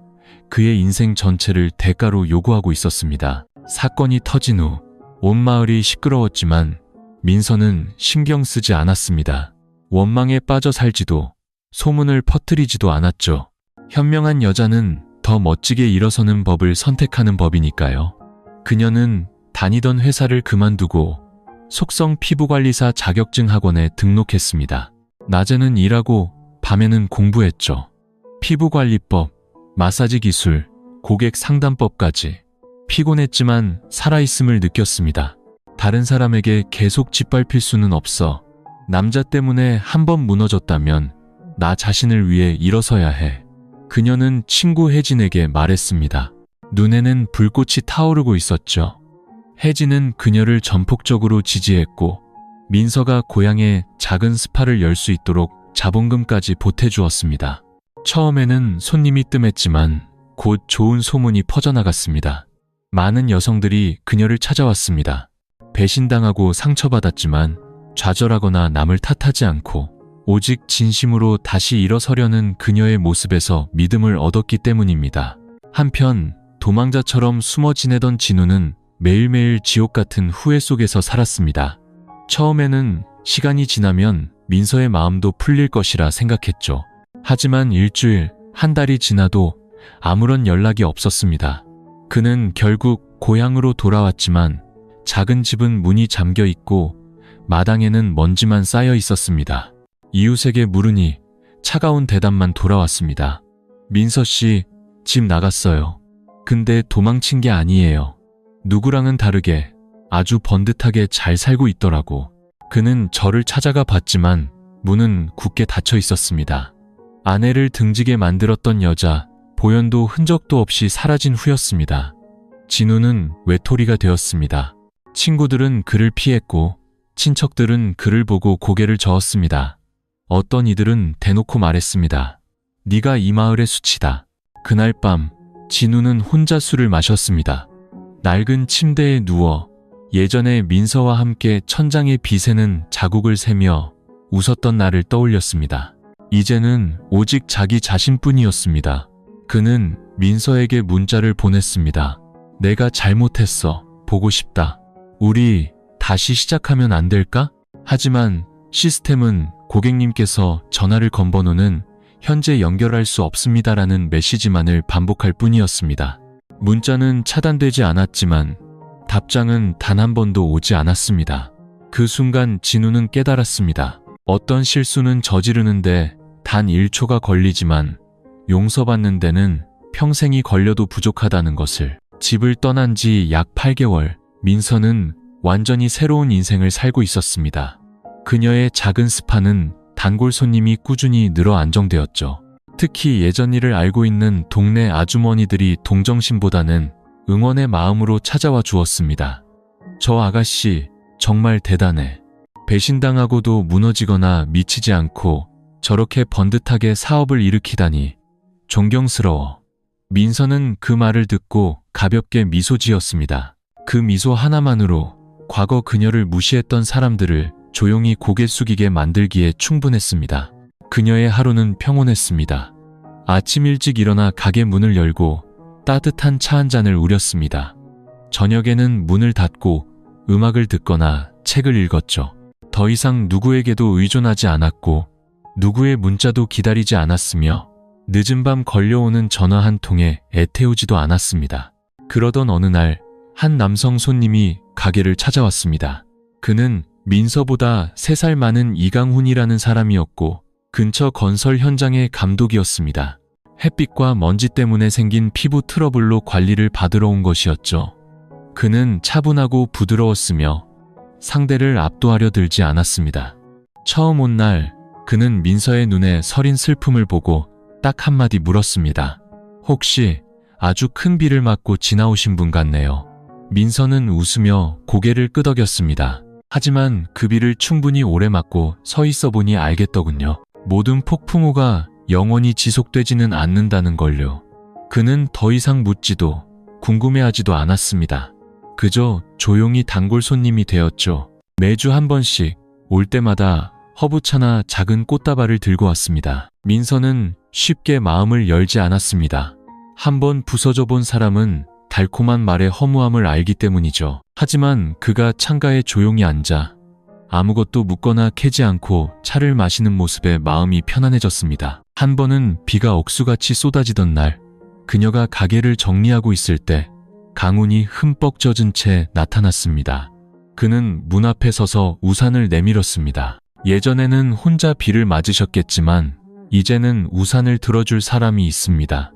그의 인생 전체를 대가로 요구하고 있었습니다. 사건이 터진 후 온 마을이 시끄러웠지만 민서는 신경 쓰지 않았습니다. 원망에 빠져 살지도, 소문을 퍼뜨리지도 않았죠. 현명한 여자는 더 멋지게 일어서는 법을 선택하는 법이니까요. 그녀는 다니던 회사를 그만두고 속성 피부관리사 자격증 학원에 등록했습니다. 낮에는 일하고 밤에는 공부했죠. 피부관리법, 마사지 기술, 고객 상담법까지. 피곤했지만 살아있음을 느꼈습니다. 다른 사람에게 계속 짓밟힐 수는 없어. 남자 때문에 한 번 무너졌다면 나 자신을 위해 일어서야 해. 그녀는 친구 혜진에게 말했습니다. 눈에는 불꽃이 타오르고 있었죠. 혜진은 그녀를 전폭적으로 지지했고 민서가 고향에 작은 스파를 열 수 있도록 자본금까지 보태주었습니다. 처음에는 손님이 뜸했지만 곧 좋은 소문이 퍼져나갔습니다. 많은 여성들이 그녀를 찾아왔습니다. 배신당하고 상처받았지만 좌절하거나 남을 탓하지 않고 오직 진심으로 다시 일어서려는 그녀의 모습에서 믿음을 얻었기 때문입니다. 한편 도망자처럼 숨어 지내던 진우는 매일매일 지옥 같은 후회 속에서 살았습니다. 처음에는 시간이 지나면 민서의 마음도 풀릴 것이라 생각했죠. 하지만 일주일, 한 달이 지나도 아무런 연락이 없었습니다. 그는 결국 고향으로 돌아왔지만 작은 집은 문이 잠겨 있고 마당에는 먼지만 쌓여 있었습니다. 이웃에게 물으니 차가운 대답만 돌아왔습니다. 민서 씨, 집 나갔어요. 근데 도망친 게 아니에요. 누구랑은 다르게 아주 번듯하게 잘 살고 있더라고. 그는 저를 찾아가 봤지만 문은 굳게 닫혀 있었습니다. 아내를 등지게 만들었던 여자, 보연도 흔적도 없이 사라진 후였습니다. 진우는 외톨이가 되었습니다. 친구들은 그를 피했고 친척들은 그를 보고 고개를 저었습니다. 어떤 이들은 대놓고 말했습니다. 네가 이 마을의 수치다. 그날 밤 진우는 혼자 술을 마셨습니다. 낡은 침대에 누워 예전에 민서와 함께 천장에 비새는 자국을 세며 웃었던 날을 떠올렸습니다. 이제는 오직 자기 자신뿐이었습니다. 그는 민서에게 문자를 보냈습니다. 내가 잘못했어. 보고 싶다. 우리 다시 시작하면 안 될까? 하지만 시스템은 고객님께서 전화를 건 번호는 현재 연결할 수 없습니다라는 메시지만을 반복할 뿐이었습니다. 문자는 차단되지 않았지만 답장은 단 한 번도 오지 않았습니다. 그 순간 진우는 깨달았습니다. 어떤 실수는 저지르는데 단 1초가 걸리지만 용서받는 데는 평생이 걸려도 부족하다는 것을. 집을 떠난 지 약 8개월, 민서는 완전히 새로운 인생을 살고 있었습니다. 그녀의 작은 스파는 단골 손님이 꾸준히 늘어 안정되었죠. 특히 예전 일을 알고 있는 동네 아주머니들이 동정심보다는 응원의 마음으로 찾아와 주었습니다. 저 아가씨 정말 대단해. 배신당하고도 무너지거나 미치지 않고 저렇게 번듯하게 사업을 일으키다니 존경스러워. 민서는 그 말을 듣고 가볍게 미소 지었습니다. 그 미소 하나만으로 과거 그녀를 무시했던 사람들을 조용히 고개 숙이게 만들기에 충분했습니다. 그녀의 하루는 평온했습니다. 아침 일찍 일어나 가게 문을 열고 따뜻한 차 한 잔을 우렸습니다. 저녁에는 문을 닫고 음악을 듣거나 책을 읽었죠. 더 이상 누구에게도 의존하지 않았고 누구의 문자도 기다리지 않았으며 늦은 밤 걸려오는 전화 한 통에 애태우지도 않았습니다. 그러던 어느 날 한 남성 손님이 가게를 찾아왔습니다. 그는 민서보다 3살 많은 이강훈이라는 사람이었고 근처 건설 현장의 감독이었습니다. 햇빛과 먼지 때문에 생긴 피부 트러블로 관리를 받으러 온 것이었죠. 그는 차분하고 부드러웠으며 상대를 압도하려 들지 않았습니다. 처음 온 날 그는 민서의 눈에 서린 슬픔을 보고 딱 한마디 물었습니다. 혹시 아주 큰 비를 맞고 지나오신 분 같네요. 민서는 웃으며 고개를 끄덕였습니다. 하지만 그 비를 충분히 오래 맞고 서 있어 보니 알겠더군요. 모든 폭풍우가 영원히 지속되지는 않는다는 걸요. 그는 더 이상 묻지도 궁금해하지도 않았습니다. 그저 조용히 단골 손님이 되었죠. 매주 한 번씩 올 때마다 허브차나 작은 꽃다발을 들고 왔습니다. 민서는 쉽게 마음을 열지 않았습니다. 한번 부서져 본 사람은 달콤한 말의 허무함을 알기 때문이죠. 하지만 그가 창가에 조용히 앉아 아무것도 묻거나 캐지 않고 차를 마시는 모습에 마음이 편안해졌습니다. 한 번은 비가 억수같이 쏟아지던 날, 그녀가 가게를 정리하고 있을 때 강훈이 흠뻑 젖은 채 나타났습니다. 그는 문 앞에 서서 우산을 내밀었습니다. 예전에는 혼자 비를 맞으셨겠지만 이제는 우산을 들어줄 사람이 있습니다.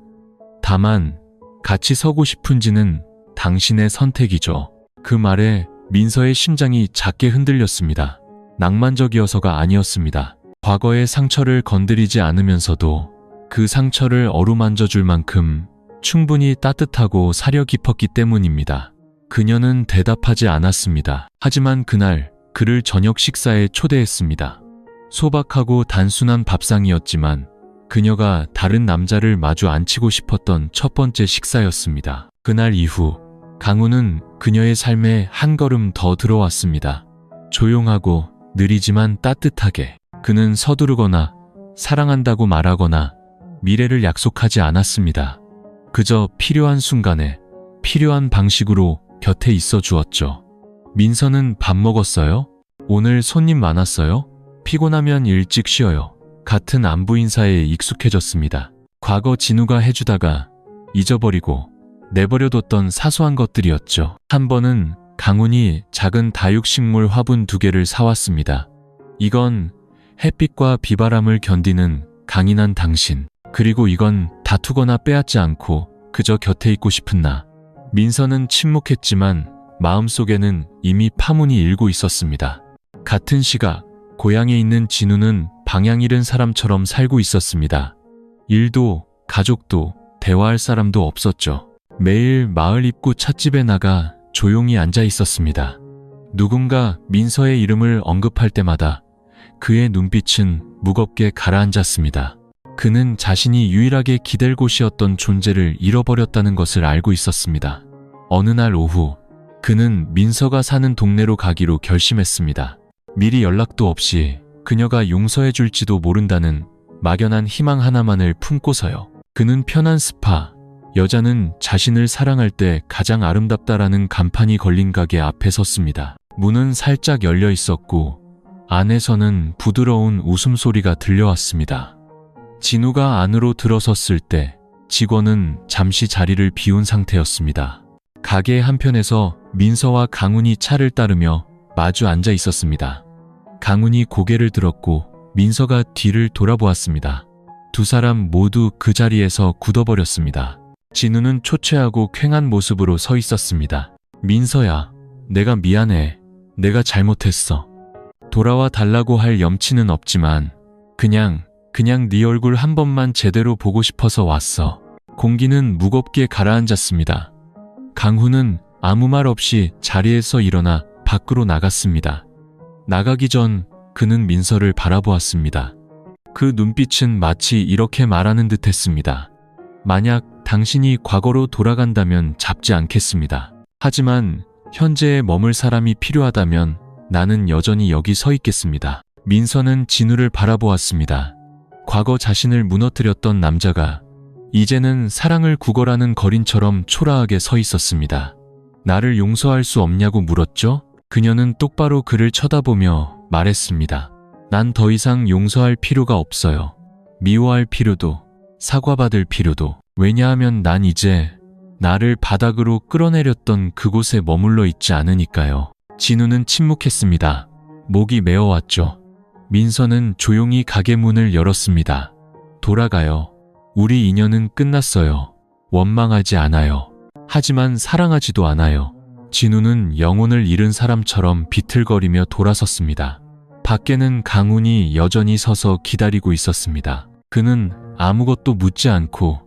다만 같이 서고 싶은지는 당신의 선택이죠. 그 말에 민서의 심장이 작게 흔들렸습니다. 낭만적이어서가 아니었습니다. 과거의 상처를 건드리지 않으면서도 그 상처를 어루만져 줄 만큼 충분히 따뜻하고 사려 깊었기 때문입니다. 그녀는 대답하지 않았습니다. 하지만 그날 그를 저녁 식사에 초대했습니다. 소박하고 단순한 밥상이었지만 그녀가 다른 남자를 마주 앉히고 싶었던 첫 번째 식사였습니다. 그날 이후 강훈은 그녀의 삶에 한 걸음 더 들어왔습니다. 조용하고 느리지만 따뜻하게. 그는 서두르거나 사랑한다고 말하거나 미래를 약속하지 않았습니다. 그저 필요한 순간에 필요한 방식으로 곁에 있어 주었죠. 민서는 밥 먹었어요? 오늘 손님 많았어요? 피곤하면 일찍 쉬어요. 같은 안부 인사에 익숙해졌습니다. 과거 진우가 해주다가 잊어버리고 내버려뒀던 사소한 것들이었죠. 한 번은 강훈이 작은 다육식물 화분 2개를 사왔습니다. 이건 햇빛과 비바람을 견디는 강인한 당신. 그리고 이건 다투거나 빼앗지 않고 그저 곁에 있고 싶은 나. 민서는 침묵했지만 마음속에는 이미 파문이 일고 있었습니다. 같은 시각 고향에 있는 진우는 방향 잃은 사람처럼 살고 있었습니다. 일도 가족도 대화할 사람도 없었죠. 매일 마을 입구 찻집에 나가 조용히 앉아 있었습니다. 누군가 민서의 이름을 언급할 때마다 그의 눈빛은 무겁게 가라앉았습니다. 그는 자신이 유일하게 기댈 곳이었던 존재를 잃어버렸다는 것을 알고 있었습니다. 어느 날 오후 그는 민서가 사는 동네로 가기로 결심했습니다. 미리 연락도 없이 그녀가 용서해 줄지도 모른다는 막연한 희망 하나만을 품고서요. 그는 편한 스파, 여자는 자신을 사랑할 때 가장 아름답다라는 간판이 걸린 가게 앞에 섰습니다. 문은 살짝 열려 있었고 안에서는 부드러운 웃음소리가 들려왔습니다. 진우가 안으로 들어섰을 때 직원은 잠시 자리를 비운 상태였습니다. 가게 한편에서 민서와 강훈이 차를 따르며 마주 앉아 있었습니다. 강훈이 고개를 들었고 민서가 뒤를 돌아보았습니다. 두 사람 모두 그 자리에서 굳어버렸습니다. 진우는 초췌하고 퀭한 모습으로 서 있었습니다. 민서야, 내가 미안해. 내가 잘못했어. 돌아와 달라고 할 염치는 없지만 그냥 네 얼굴 한 번만 제대로 보고 싶어서 왔어. 공기는 무겁게 가라앉았습니다. 강훈은 아무 말 없이 자리에서 일어나 밖으로 나갔습니다. 나가기 전 그는 민서를 바라보았습니다. 그 눈빛은 마치 이렇게 말하는 듯 했습니다. 만약 당신이 과거로 돌아간다면 잡지 않겠습니다. 하지만 현재에 머물 사람이 필요하다면 나는 여전히 여기 서 있겠습니다. 민서는 진우를 바라보았습니다. 과거 자신을 무너뜨렸던 남자가 이제는 사랑을 구걸하는 거린처럼 초라하게 서 있었습니다. 나를 용서할 수 없냐고 물었죠? 그녀는 똑바로 그를 쳐다보며 말했습니다. 난 더 이상 용서할 필요가 없어요. 미워할 필요도, 사과받을 필요도. 왜냐하면 난 이제 나를 바닥으로 끌어내렸던 그곳에 머물러 있지 않으니까요. 진우는 침묵했습니다. 목이 메어왔죠. 민서는 조용히 가게 문을 열었습니다. 돌아가요. 우리 인연은 끝났어요. 원망하지 않아요. 하지만 사랑하지도 않아요. 진우는 영혼을 잃은 사람처럼 비틀거리며 돌아섰습니다. 밖에는 강훈이 여전히 서서 기다리고 있었습니다. 그는 아무것도 묻지 않고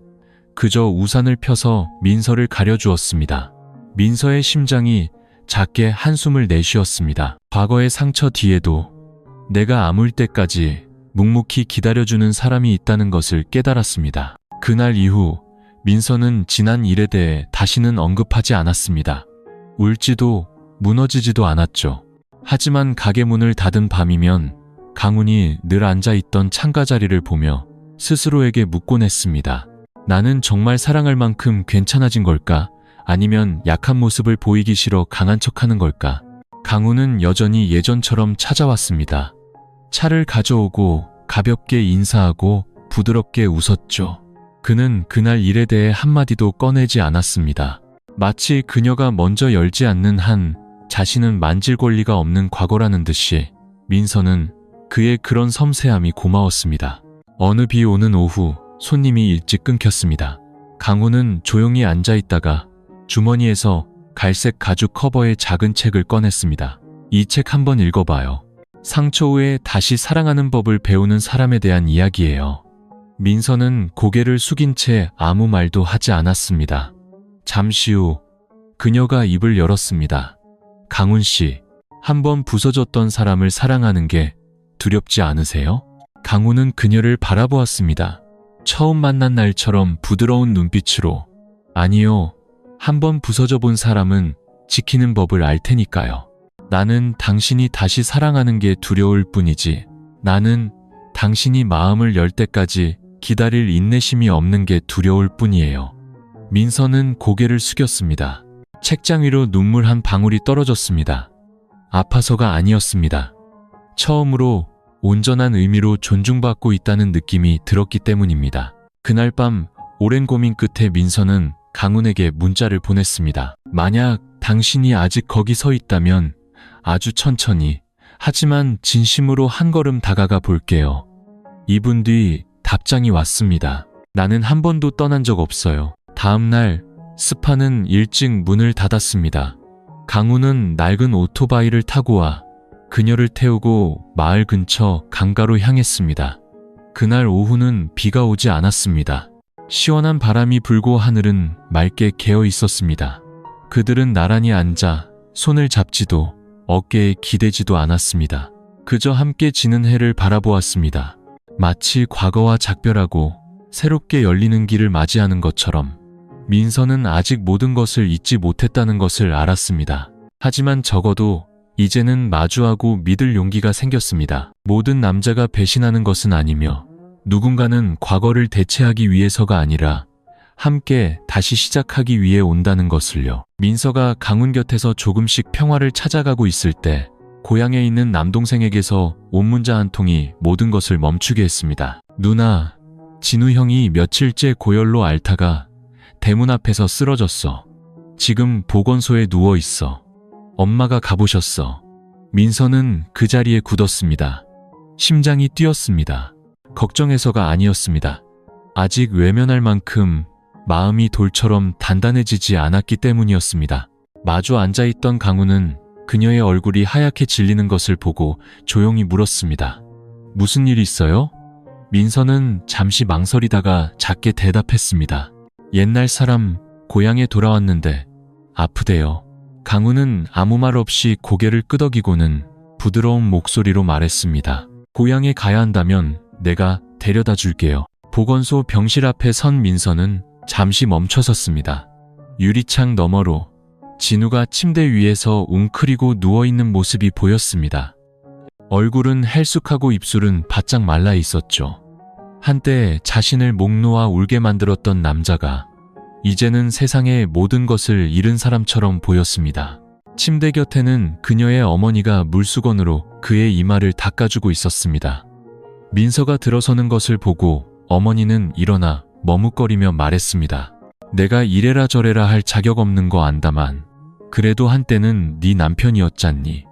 그저 우산을 펴서 민서를 가려주었습니다. 민서의 심장이 작게 한숨을 내쉬었습니다. 과거의 상처 뒤에도 내가 아물 때까지 묵묵히 기다려주는 사람이 있다는 것을 깨달았습니다. 그날 이후 민서는 지난 일에 대해 다시는 언급하지 않았습니다. 울지도 무너지지도 않았죠. 하지만 가게 문을 닫은 밤이면 강훈이 늘 앉아있던 창가 자리를 보며 스스로에게 묻곤 했습니다. 나는 정말 사랑할 만큼 괜찮아진 걸까? 아니면 약한 모습을 보이기 싫어 강한 척하는 걸까? 강훈은 여전히 예전처럼 찾아왔습니다. 차를 가져오고 가볍게 인사하고 부드럽게 웃었죠. 그는 그날 일에 대해 한마디도 꺼내지 않았습니다. 마치 그녀가 먼저 열지 않는 한 자신은 만질 권리가 없는 과거라는 듯이 민서는 그의 그런 섬세함이 고마웠습니다. 어느 비 오는 오후 손님이 일찍 끊겼습니다. 강훈은 조용히 앉아있다가 주머니에서 갈색 가죽 커버의 작은 책을 꺼냈습니다. 이 책 한번 읽어봐요. 상처 후에 다시 사랑하는 법을 배우는 사람에 대한 이야기예요. 민서는 고개를 숙인 채 아무 말도 하지 않았습니다. 잠시 후 그녀가 입을 열었습니다. 강훈 씨, 한번 부서졌던 사람을 사랑하는 게 두렵지 않으세요? 강훈은 그녀를 바라보았습니다. 처음 만난 날처럼 부드러운 눈빛으로. 아니요. 한번 부서져 본 사람은 지키는 법을 알 테니까요. 나는 당신이 다시 사랑하는 게 두려울 뿐이지. 나는 당신이 마음을 열 때까지 기다릴 인내심이 없는 게 두려울 뿐이에요. 민서는 고개를 숙였습니다. 책장 위로 눈물 한 방울이 떨어졌습니다. 아파서가 아니었습니다. 처음으로 온전한 의미로 존중받고 있다는 느낌이 들었기 때문입니다. 그날 밤 오랜 고민 끝에 민서는 강훈에게 문자를 보냈습니다. 만약 당신이 아직 거기 서 있다면 아주 천천히 하지만 진심으로 한 걸음 다가가 볼게요. 2분 뒤 답장이 왔습니다. 나는 한 번도 떠난 적 없어요. 다음 날 스파는 일찍 문을 닫았습니다. 강훈은 낡은 오토바이를 타고 와 그녀를 태우고 마을 근처 강가로 향했습니다. 그날 오후는 비가 오지 않았습니다. 시원한 바람이 불고 하늘은 맑게 개어 있었습니다. 그들은 나란히 앉아 손을 잡지도 어깨에 기대지도 않았습니다. 그저 함께 지는 해를 바라보았습니다. 마치 과거와 작별하고 새롭게 열리는 길을 맞이하는 것처럼 민서는 아직 모든 것을 잊지 못했다는 것을 알았습니다. 하지만 적어도 이제는 마주하고 믿을 용기가 생겼습니다. 모든 남자가 배신하는 것은 아니며 누군가는 과거를 대체하기 위해서가 아니라 함께 다시 시작하기 위해 온다는 것을요. 민서가 강훈 곁에서 조금씩 평화를 찾아가고 있을 때 고향에 있는 남동생에게서 온 문자 한 통이 모든 것을 멈추게 했습니다. 누나, 진우 형이 며칠째 고열로 앓다가 대문 앞에서 쓰러졌어. 지금 보건소에 누워 있어. 엄마가 가보셨어. 민서는 그 자리에 굳었습니다. 심장이 뛰었습니다. 걱정해서가 아니었습니다. 아직 외면할 만큼 마음이 돌처럼 단단해지지 않았기 때문이었습니다. 마주 앉아있던 강훈은 그녀의 얼굴이 하얗게 질리는 것을 보고 조용히 물었습니다. 무슨 일 있어요? 민서는 잠시 망설이다가 작게 대답했습니다. 옛날 사람 고향에 돌아왔는데 아프대요. 강훈은 아무 말 없이 고개를 끄덕이고는 부드러운 목소리로 말했습니다. 고향에 가야 한다면 내가 데려다 줄게요. 보건소 병실 앞에 선 민서는 잠시 멈춰섰습니다. 유리창 너머로 진우가 침대 위에서 웅크리고 누워있는 모습이 보였습니다. 얼굴은 헬쑥하고 입술은 바짝 말라 있었죠. 한때 자신을 목 놓아 울게 만들었던 남자가 이제는 세상의 모든 것을 잃은 사람처럼 보였습니다. 침대 곁에는 그녀의 어머니가 물수건으로 그의 이마를 닦아주고 있었습니다. 민서가 들어서는 것을 보고 어머니는 일어나 머뭇거리며 말했습니다. 내가 이래라 저래라 할 자격 없는 거 안다만 그래도 한때는 네 남편이었잖니.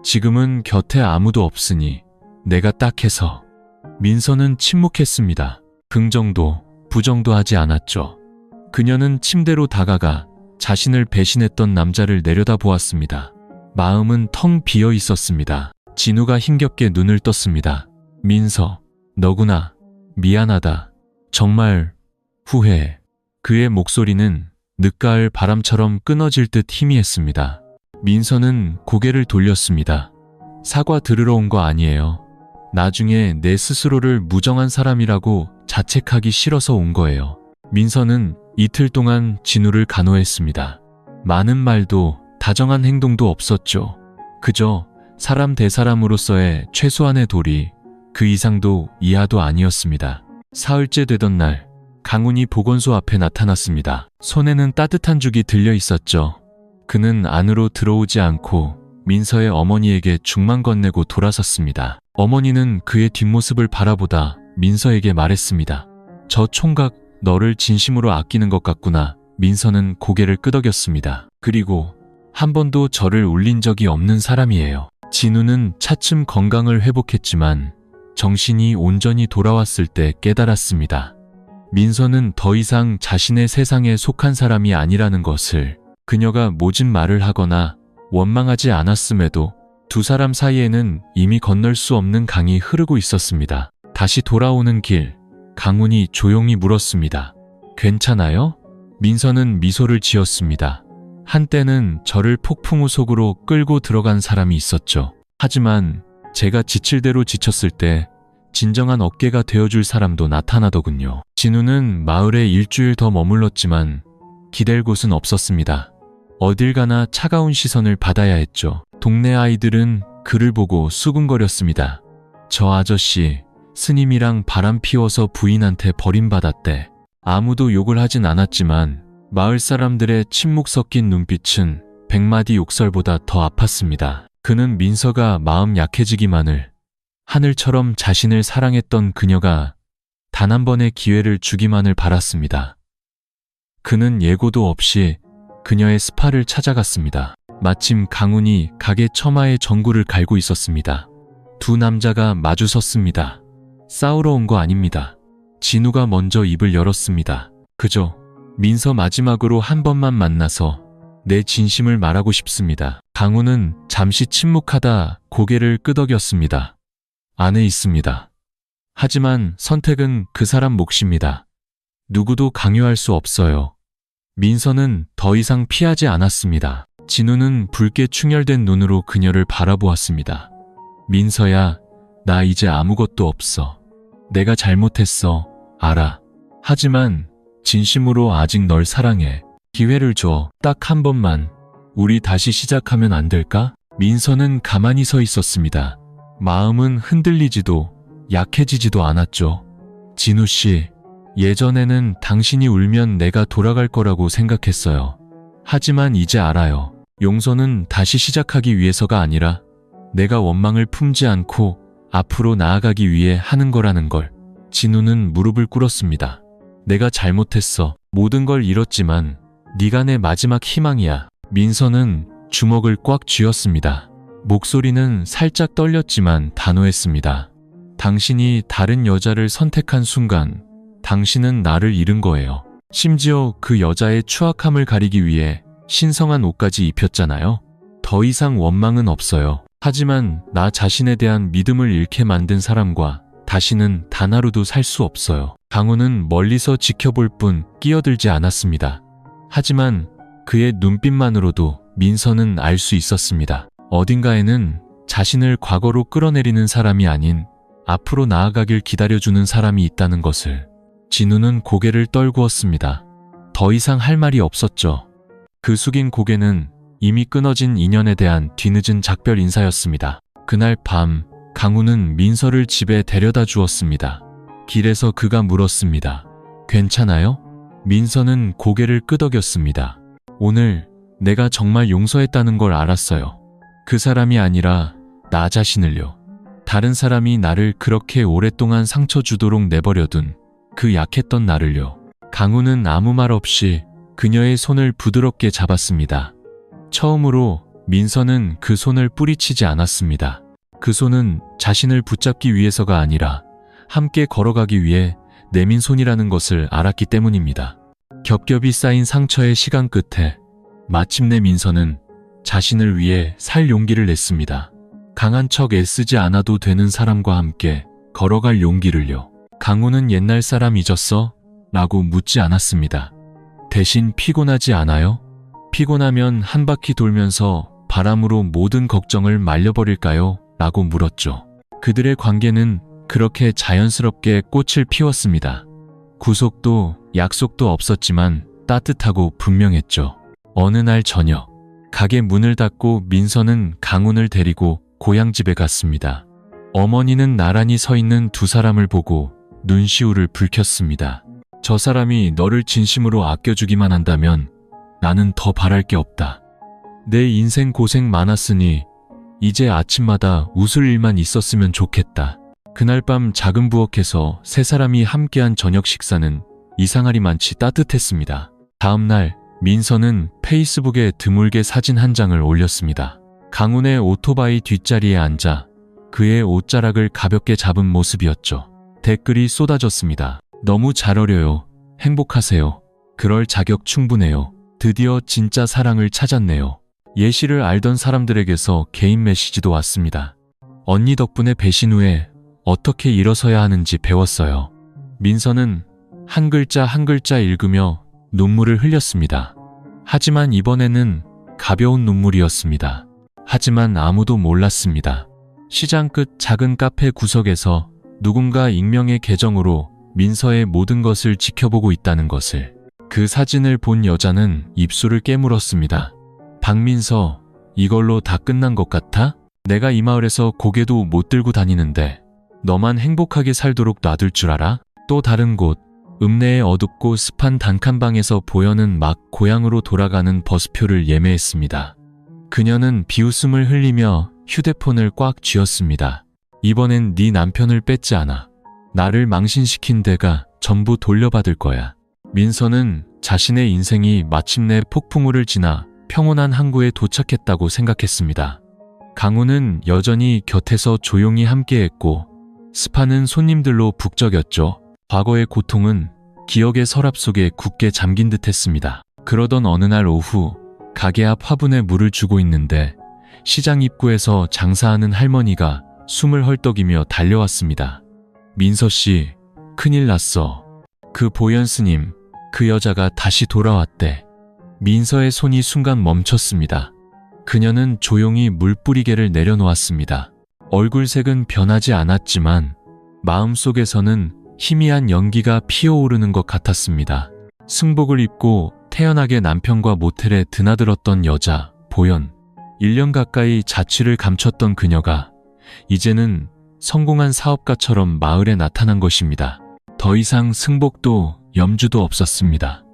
지금은 곁에 아무도 없으니 내가 딱 해서. 민서는 침묵했습니다. 긍정도 부정도 하지 않았죠. 그녀는 침대로 다가가 자신을 배신했던 남자를 내려다보았습니다. 마음은 텅 비어 있었습니다. 진우가 힘겹게 눈을 떴습니다. 민서, 너구나. 미안하다. 정말 후회해. 그의 목소리는 늦가을 바람처럼 끊어질 듯 희미했습니다. 민서는 고개를 돌렸습니다. 사과 들으러 온 거 아니에요. 나중에 내 스스로를 무정한 사람이라고 자책하기 싫어서 온 거예요. 민서는 이틀 동안 진우를 간호했습니다. 많은 말도 다정한 행동도 없었죠. 그저 사람 대 사람으로서의 최소한의 도리, 그 이상도 이하도 아니었습니다. 사흘째 되던 날, 강훈이 보건소 앞에 나타났습니다. 손에는 따뜻한 죽이 들려 있었죠. 그는 안으로 들어오지 않고 민서의 어머니에게 죽만 건네고 돌아섰습니다. 어머니는 그의 뒷모습을 바라보다 민서에게 말했습니다. 저 총각 너를 진심으로 아끼는 것 같구나. 민서는 고개를 끄덕였습니다. 그리고 한 번도 저를 울린 적이 없는 사람이에요. 진우는 차츰 건강을 회복했지만 정신이 온전히 돌아왔을 때 깨달았습니다. 민서는 더 이상 자신의 세상에 속한 사람이 아니라는 것을. 그녀가 모진 말을 하거나 원망하지 않았음에도 두 사람 사이에는 이미 건널 수 없는 강이 흐르고 있었습니다. 다시 돌아오는 길, 강훈이 조용히 물었습니다. 괜찮아요? 민서는 미소를 지었습니다. 한때는 저를 폭풍우 속으로 끌고 들어간 사람이 있었죠. 하지만 제가 지칠 대로 지쳤을 때 진정한 어깨가 되어줄 사람도 나타나더군요. 진우는 마을에 일주일 더 머물렀지만 기댈 곳은 없었습니다. 어딜 가나 차가운 시선을 받아야 했죠. 동네 아이들은 그를 보고 수군거렸습니다. 저 아저씨, 스님이랑 바람 피워서 부인한테 버림받았대. 아무도 욕을 하진 않았지만 마을 사람들의 침묵 섞인 눈빛은 100마디 욕설보다 더 아팠습니다. 그는 민서가 마음 약해지기만을, 하늘처럼 자신을 사랑했던 그녀가 단 한 번의 기회를 주기만을 바랐습니다. 그는 예고도 없이 그녀의 스파를 찾아갔습니다. 마침 강훈이 가게 처마에 전구를 갈고 있었습니다. 두 남자가 마주 섰습니다. 싸우러 온 거 아닙니다. 진우가 먼저 입을 열었습니다. 그저 민서 마지막으로 한 번만 만나서 내 진심을 말하고 싶습니다. 강훈은 잠시 침묵하다 고개를 끄덕였습니다. 안에 있습니다. 하지만 선택은 그 사람 몫입니다. 누구도 강요할 수 없어요. 민서는 더 이상 피하지 않았습니다. 진우는 붉게 충혈된 눈으로 그녀를 바라보았습니다. 민서야, 나 이제 아무것도 없어. 내가 잘못했어. 알아. 하지만 진심으로 아직 널 사랑해. 기회를 줘. 딱 한 번만. 우리 다시 시작하면 안 될까? 민서는 가만히 서 있었습니다. 마음은 흔들리지도 약해지지도 않았죠. 진우 씨, 예전에는 당신이 울면 내가 돌아갈 거라고 생각했어요. 하지만 이제 알아요. 용서는 다시 시작하기 위해서가 아니라 내가 원망을 품지 않고 앞으로 나아가기 위해 하는 거라는 걸. 진우는 무릎을 꿇었습니다. 내가 잘못했어. 모든 걸 잃었지만 네가 내 마지막 희망이야. 민서는 주먹을 꽉 쥐었습니다. 목소리는 살짝 떨렸지만 단호했습니다. 당신이 다른 여자를 선택한 순간 당신은 나를 잃은 거예요. 심지어 그 여자의 추악함을 가리기 위해 신성한 옷까지 입혔잖아요. 더 이상 원망은 없어요. 하지만 나 자신에 대한 믿음을 잃게 만든 사람과 다시는 단 하루도 살 수 없어요. 강훈은 멀리서 지켜볼 뿐 끼어들지 않았습니다. 하지만 그의 눈빛만으로도 민서는 알 수 있었습니다. 어딘가에는 자신을 과거로 끌어내리는 사람이 아닌 앞으로 나아가길 기다려주는 사람이 있다는 것을. 진우는 고개를 떨구었습니다. 더 이상 할 말이 없었죠. 그 숙인 고개는 이미 끊어진 인연에 대한 뒤늦은 작별 인사였습니다. 그날 밤 강훈은 민서를 집에 데려다 주었습니다. 길에서 그가 물었습니다. 괜찮아요? 민서는 고개를 끄덕였습니다. 오늘 내가 정말 용서했다는 걸 알았어요. 그 사람이 아니라 나 자신을요. 다른 사람이 나를 그렇게 오랫동안 상처 주도록 내버려둔 그 약했던 나를요. 강훈은 아무 말 없이 그녀의 손을 부드럽게 잡았습니다. 처음으로 민서는 그 손을 뿌리치지 않았습니다. 그 손은 자신을 붙잡기 위해서가 아니라 함께 걸어가기 위해 내민 손이라는 것을 알았기 때문입니다. 겹겹이 쌓인 상처의 시간 끝에 마침내 민서는 자신을 위해 살 용기를 냈습니다. 강한 척 애쓰지 않아도 되는 사람과 함께 걸어갈 용기를요. 강훈은 옛날 사람 잊었어? 라고 묻지 않았습니다. 대신 피곤하지 않아요? 피곤하면 한 바퀴 돌면서 바람으로 모든 걱정을 말려버릴까요? 라고 물었죠. 그들의 관계는 그렇게 자연스럽게 꽃을 피웠습니다. 구속도 약속도 없었지만 따뜻하고 분명했죠. 어느 날 저녁, 가게 문을 닫고 민서는 강훈을 데리고 고향집에 갔습니다. 어머니는 나란히 서 있는 두 사람을 보고 눈시울을 붉혔습니다. 저 사람이 너를 진심으로 아껴주기만 한다면 나는 더 바랄 게 없다. 내 인생 고생 많았으니 이제 아침마다 웃을 일만 있었으면 좋겠다. 그날 밤 작은 부엌에서 세 사람이 함께한 저녁 식사는 이상하리만치 따뜻했습니다. 다음 날 민서는 페이스북에 드물게 사진 한 장을 올렸습니다. 강훈의 오토바이 뒷자리에 앉아 그의 옷자락을 가볍게 잡은 모습이었죠. 댓글이 쏟아졌습니다. 너무 잘 어려요. 행복하세요. 그럴 자격 충분해요. 드디어 진짜 사랑을 찾았네요. 예시를 알던 사람들에게서 개인 메시지도 왔습니다. 언니 덕분에 배신 후에 어떻게 일어서야 하는지 배웠어요. 민서는 한 글자 한 글자 읽으며 눈물을 흘렸습니다. 하지만 이번에는 가벼운 눈물이었습니다. 하지만 아무도 몰랐습니다. 시장 끝 작은 카페 구석에서 누군가 익명의 계정으로 민서의 모든 것을 지켜보고 있다는 것을. 그 사진을 본 여자는 입술을 깨물었습니다. 박민서, 이걸로 다 끝난 것 같아? 내가 이 마을에서 고개도 못 들고 다니는데 너만 행복하게 살도록 놔둘 줄 알아? 또 다른 곳, 읍내의 어둡고 습한 단칸방에서 보현은 막 고향으로 돌아가는 버스표를 예매했습니다. 그녀는 비웃음을 흘리며 휴대폰을 꽉 쥐었습니다. 이번엔 네 남편을 뺏지 않아. 나를 망신시킨 데가 전부 돌려받을 거야. 민서는 자신의 인생이 마침내 폭풍우를 지나 평온한 항구에 도착했다고 생각했습니다. 강우는 여전히 곁에서 조용히 함께했고 스파는 손님들로 북적였죠. 과거의 고통은 기억의 서랍 속에 굳게 잠긴 듯 했습니다. 그러던 어느 날 오후 가게 앞 화분에 물을 주고 있는데 시장 입구에서 장사하는 할머니가 숨을 헐떡이며 달려왔습니다. 민서 씨, 큰일 났어. 그 보현 스님, 그 여자가 다시 돌아왔대. 민서의 손이 순간 멈췄습니다. 그녀는 조용히 물뿌리개를 내려놓았습니다. 얼굴색은 변하지 않았지만 마음속에서는 희미한 연기가 피어오르는 것 같았습니다. 승복을 입고 태연하게 남편과 모텔에 드나들었던 여자, 보현. 1년 가까이 자취를 감췄던 그녀가 이제는 성공한 사업가처럼 마을에 나타난 것입니다. 더 이상 승복도 염주도 없었습니다.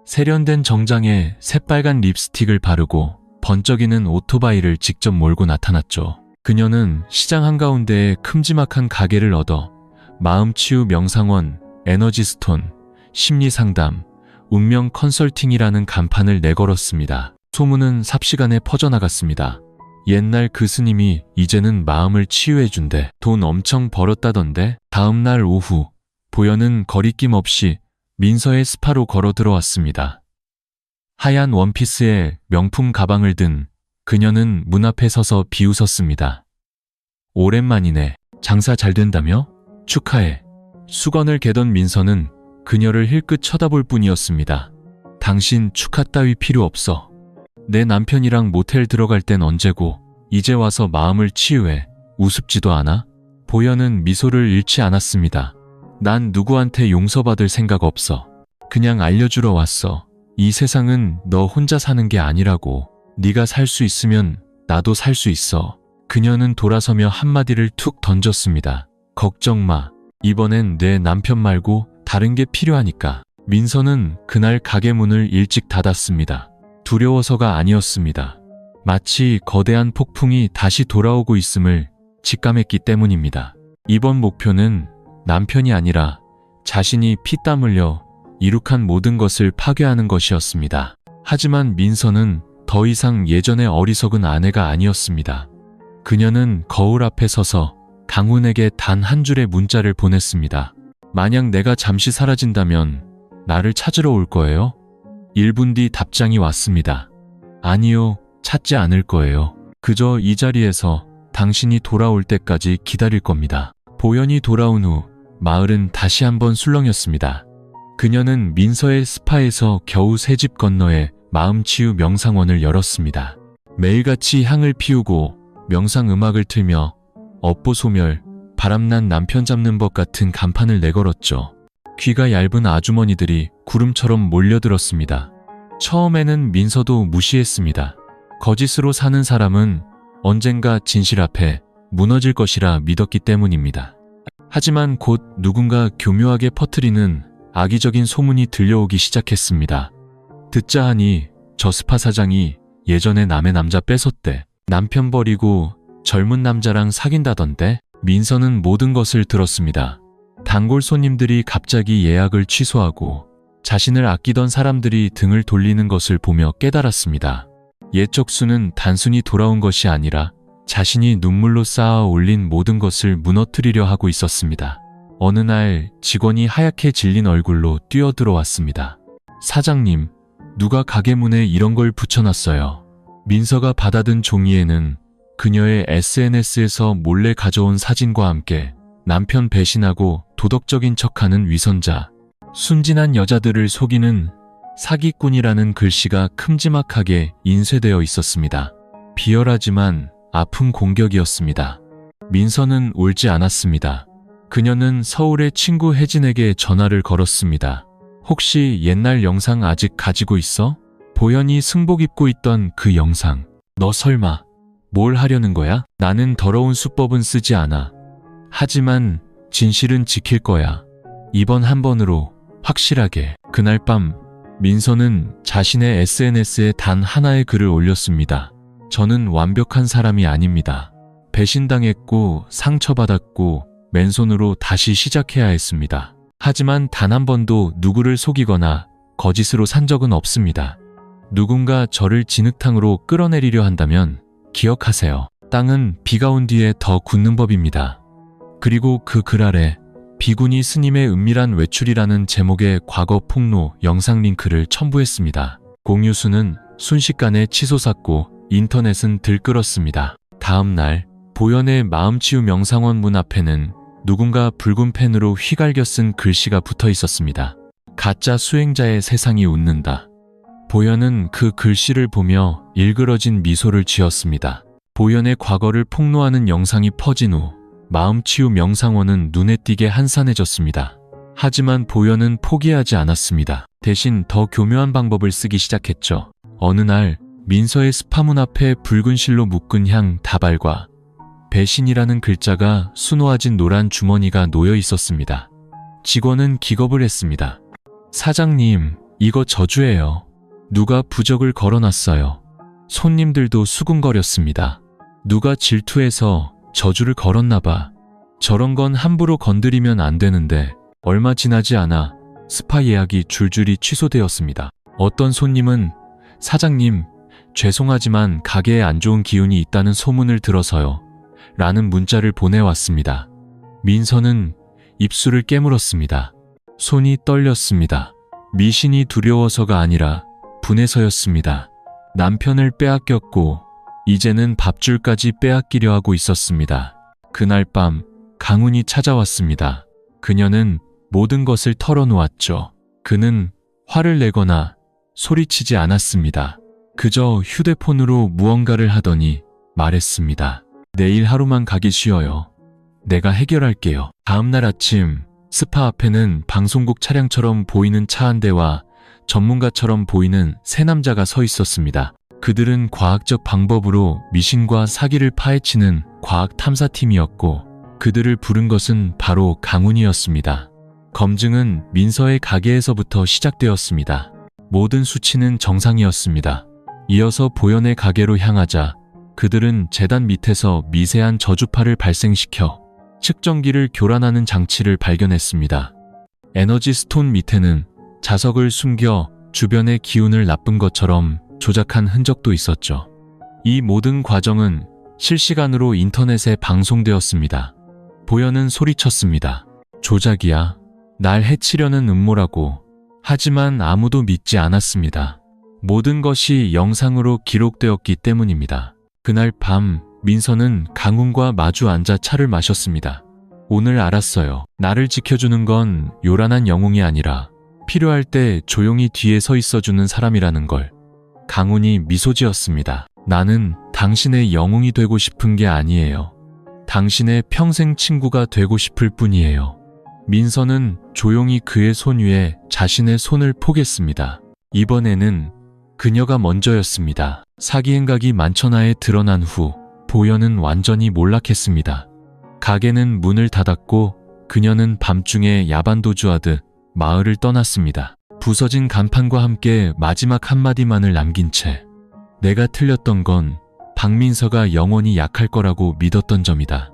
세련된 정장에 새빨간 립스틱을 바르고 번쩍이는 오토바이를 직접 몰고 나타났죠. 그녀는 시장 한가운데에 큼지막한 가게를 얻어 마음치유 명상원, 에너지스톤, 심리상담, 운명 컨설팅이라는 간판을 내걸었습니다. 소문은 삽시간에 퍼져나갔습니다. 옛날 그 스님이 이제는 마음을 치유해준대. 돈 엄청 벌었다던데. 다음 날 오후 보현은 거리낌 없이 민서의 스파로 걸어 들어왔습니다. 하얀 원피스에 명품 가방을 든 그녀는 문 앞에 서서 비웃었습니다. 오랜만이네. 장사 잘 된다며? 축하해. 수건을 개던 민서는 그녀를 힐끗 쳐다볼 뿐이었습니다. 당신 축하 따위 필요 없어. 내 남편이랑 모텔 들어갈 땐 언제고 이제 와서 마음을 치유해. 우습지도 않아? 보현은 미소를 잃지 않았습니다. 난 누구한테 용서받을 생각 없어. 그냥 알려주러 왔어. 이 세상은 너 혼자 사는 게 아니라고. 네가 살 수 있으면 나도 살 수 있어. 그녀는 돌아서며 한마디를 툭 던졌습니다. 걱정 마. 이번엔 내 남편 말고 다른 게 필요하니까. 민서는 그날 가게 문을 일찍 닫았습니다. 두려워서가 아니었습니다. 마치 거대한 폭풍이 다시 돌아오고 있음을 직감했기 때문입니다. 이번 목표는 남편이 아니라 자신이 피땀 흘려 이룩한 모든 것을 파괴하는 것이었습니다. 하지만 민서는 더 이상 예전의 어리석은 아내가 아니었습니다. 그녀는 거울 앞에 서서 강훈에게 단 한 줄의 문자를 보냈습니다. 만약 내가 잠시 사라진다면 나를 찾으러 올 거예요? 1분 뒤 답장이 왔습니다. 아니요, 찾지 않을 거예요. 그저 이 자리에서 당신이 돌아올 때까지 기다릴 겁니다. 보현이 돌아온 후 마을은 다시 한번 술렁였습니다. 그녀는 민서의 스파에서 겨우 새 집 건너에 마음치유 명상원을 열었습니다. 매일같이 향을 피우고 명상음악을 틀며 업보소멸, 바람난 남편 잡는 법 같은 간판을 내걸었죠. 귀가 얇은 아주머니들이 구름처럼 몰려들었습니다. 처음에는 민서도 무시했습니다. 거짓으로 사는 사람은 언젠가 진실 앞에 무너질 것이라 믿었기 때문입니다. 하지만 곧 누군가 교묘하게 퍼뜨리는 악의적인 소문이 들려오기 시작했습니다. 듣자 하니 저 스파 사장이 예전에 남의 남자 뺏었대. 남편 버리고 젊은 남자랑 사귄다던데. 민서는 모든 것을 들었습니다. 단골 손님들이 갑자기 예약을 취소하고 자신을 아끼던 사람들이 등을 돌리는 것을 보며 깨달았습니다. 옛 적수는 단순히 돌아온 것이 아니라 자신이 눈물로 쌓아 올린 모든 것을 무너뜨리려 하고 있었습니다. 어느 날 직원이 하얗게 질린 얼굴로 뛰어들어왔습니다. 사장님, 누가 가게 문에 이런 걸 붙여놨어요. 민서가 받아든 종이에는 그녀의 SNS에서 몰래 가져온 사진과 함께 남편 배신하고 도덕적인 척하는 위선자, 순진한 여자들을 속이는 사기꾼이라는 글씨가 큼지막하게 인쇄되어 있었습니다. 비열하지만 아픈 공격이었습니다. 민서는 울지 않았습니다. 그녀는 서울의 친구 혜진에게 전화를 걸었습니다. 혹시 옛날 영상 아직 가지고 있어? 보현이 승복 입고 있던 그 영상. 너 설마 뭘 하려는 거야? 나는 더러운 수법은 쓰지 않아. 하지만 진실은 지킬 거야. 이번 한 번으로 확실하게. 그날 밤 민서는 자신의 SNS에 단 하나의 글을 올렸습니다. 저는 완벽한 사람이 아닙니다. 배신당했고 상처받았고 맨손으로 다시 시작해야 했습니다. 하지만 단 한 번도 누구를 속이거나 거짓으로 산 적은 없습니다. 누군가 저를 진흙탕으로 끌어내리려 한다면 기억하세요. 땅은 비가 온 뒤에 더 굳는 법입니다. 그리고 그 글 아래 비구니 스님의 은밀한 외출이라는 제목의 과거 폭로 영상 링크를 첨부했습니다. 공유 수는 순식간에 치솟았고 인터넷은 들끓었습니다. 다음 날 보현의 마음치유 명상원 문 앞에는 누군가 붉은 펜으로 휘갈겨 쓴 글씨가 붙어 있었습니다. 가짜 수행자의 세상이 웃는다. 보현은 그 글씨를 보며 일그러진 미소를 지었습니다. 보현의 과거를 폭로하는 영상이 퍼진 후 마음치유 명상원은 눈에 띄게 한산해졌습니다. 하지만 보현은 포기하지 않았습니다. 대신 더 교묘한 방법을 쓰기 시작했죠. 어느 날 민서의 스파문 앞에 붉은 실로 묶은 향 다발과 배신이라는 글자가 수놓아진 노란 주머니가 놓여 있었습니다. 직원은 기겁을 했습니다. 사장님, 이거 저주예요. 누가 부적을 걸어놨어요. 손님들도 수군거렸습니다. 누가 질투해서 저주를 걸었나봐. 저런 건 함부로 건드리면 안 되는데 얼마 지나지 않아 스파 예약이 줄줄이 취소되었습니다. 어떤 손님은 사장님, 죄송하지만 가게에 안 좋은 기운이 있다는 소문을 들어서요. 라는 문자를 보내왔습니다. 민서는 입술을 깨물었습니다. 손이 떨렸습니다. 미신이 두려워서가 아니라 분해서였습니다. 남편을 빼앗겼고 이제는 밥줄까지 빼앗기려 하고 있었습니다. 그날 밤 강훈이 찾아왔습니다. 그녀는 모든 것을 털어놓았죠. 그는 화를 내거나 소리치지 않았습니다. 그저 휴대폰으로 무언가를 하더니 말했습니다. 내일 하루만 가기 쉬어요. 내가 해결할게요. 다음날 아침 스파 앞에는 방송국 차량처럼 보이는 차 한 대와 전문가처럼 보이는 세 남자가 서 있었습니다. 그들은 과학적 방법으로 미신과 사기를 파헤치는 과학 탐사팀이었고 그들을 부른 것은 바로 강훈이었습니다. 검증은 민서의 가게에서부터 시작되었습니다. 모든 수치는 정상이었습니다. 이어서 보현의 가게로 향하자 그들은 재단 밑에서 미세한 저주파를 발생시켜 측정기를 교란하는 장치를 발견했습니다. 에너지 스톤 밑에는 자석을 숨겨 주변의 기운을 나쁜 것처럼 조작한 흔적도 있었죠. 이 모든 과정은 실시간으로 인터넷에 방송되었습니다. 보현은 소리쳤습니다. 조작이야. 날 해치려는 음모라고. 하지만 아무도 믿지 않았습니다. 모든 것이 영상으로 기록되었기 때문입니다. 그날 밤 민서는 강훈과 마주 앉아 차를 마셨습니다. 오늘 알았어요. 나를 지켜주는 건 요란한 영웅이 아니라 필요할 때 조용히 뒤에 서 있어주는 사람이라는 걸. 강훈이 미소 지었습니다. 나는 당신의 영웅이 되고 싶은 게 아니에요. 당신의 평생 친구가 되고 싶을 뿐이에요. 민서는 조용히 그의 손 위에 자신의 손을 포겠습니다. 이번에는 그녀가 먼저였습니다. 사기 행각이 만천하에 드러난 후 보현은 완전히 몰락했습니다. 가게는 문을 닫았고 그녀는 밤중에 야반도주하듯 마을을 떠났습니다. 부서진 간판과 함께 마지막 한마디만을 남긴 채 내가 틀렸던 건 박민서가 영원히 약할 거라고 믿었던 점이다.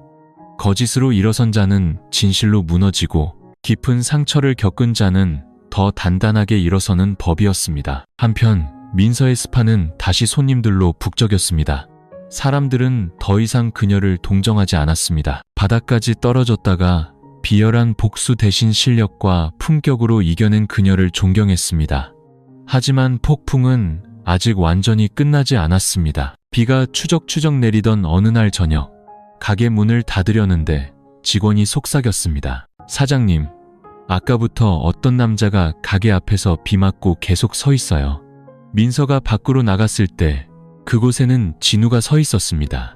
거짓으로 일어선 자는 진실로 무너지고 깊은 상처를 겪은 자는 더 단단하게 일어서는 법이었습니다. 한편 민서의 스파는 다시 손님들로 북적였습니다. 사람들은 더 이상 그녀를 동정하지 않았습니다. 바닥까지 떨어졌다가 비열한 복수 대신 실력과 품격으로 이겨낸 그녀를 존경했습니다. 하지만 폭풍은 아직 완전히 끝나지 않았습니다. 비가 추적추적 내리던 어느 날 저녁, 가게 문을 닫으려는데 직원이 속삭였습니다. 사장님, 아까부터 어떤 남자가 가게 앞에서 비 맞고 계속 서 있어요. 민서가 밖으로 나갔을 때 그곳에는 진우가 서 있었습니다.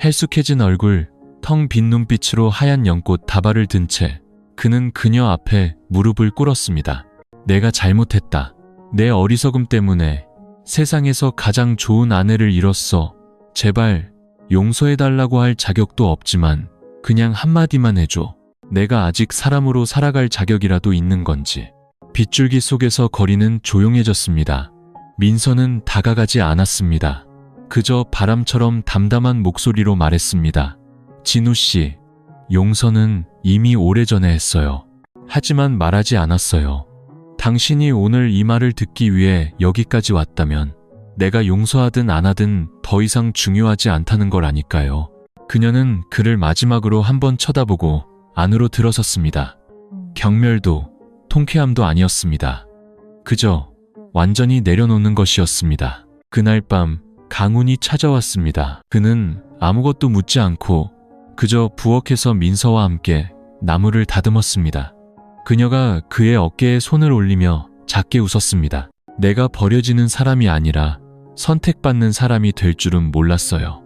헬쑥해진 얼굴, 텅 빈 눈빛으로 하얀 연꽃 다발을 든 채 그는 그녀 앞에 무릎을 꿇었습니다. 내가 잘못했다. 내 어리석음 때문에 세상에서 가장 좋은 아내를 잃었어. 제발 용서해달라고 할 자격도 없지만 그냥 한마디만 해줘. 내가 아직 사람으로 살아갈 자격이라도 있는 건지. 빗줄기 속에서 거리는 조용해졌습니다. 민서는 다가가지 않았습니다. 그저 바람처럼 담담한 목소리로 말했습니다. 진우 씨, 용서는 이미 오래전에 했어요. 하지만 말하지 않았어요. 당신이 오늘 이 말을 듣기 위해 여기까지 왔다면 내가 용서하든 안 하든 더 이상 중요하지 않다는 걸 아니까요. 그녀는 그를 마지막으로 한번 쳐다보고 안으로 들어섰습니다. 경멸도 통쾌함도 아니었습니다. 그저 완전히 내려놓는 것이었습니다. 그날 밤 강훈이 찾아왔습니다. 그는 아무것도 묻지 않고 그저 부엌에서 민서와 함께 나무를 다듬었습니다. 그녀가 그의 어깨에 손을 올리며 작게 웃었습니다. 내가 버려지는 사람이 아니라 선택받는 사람이 될 줄은 몰랐어요.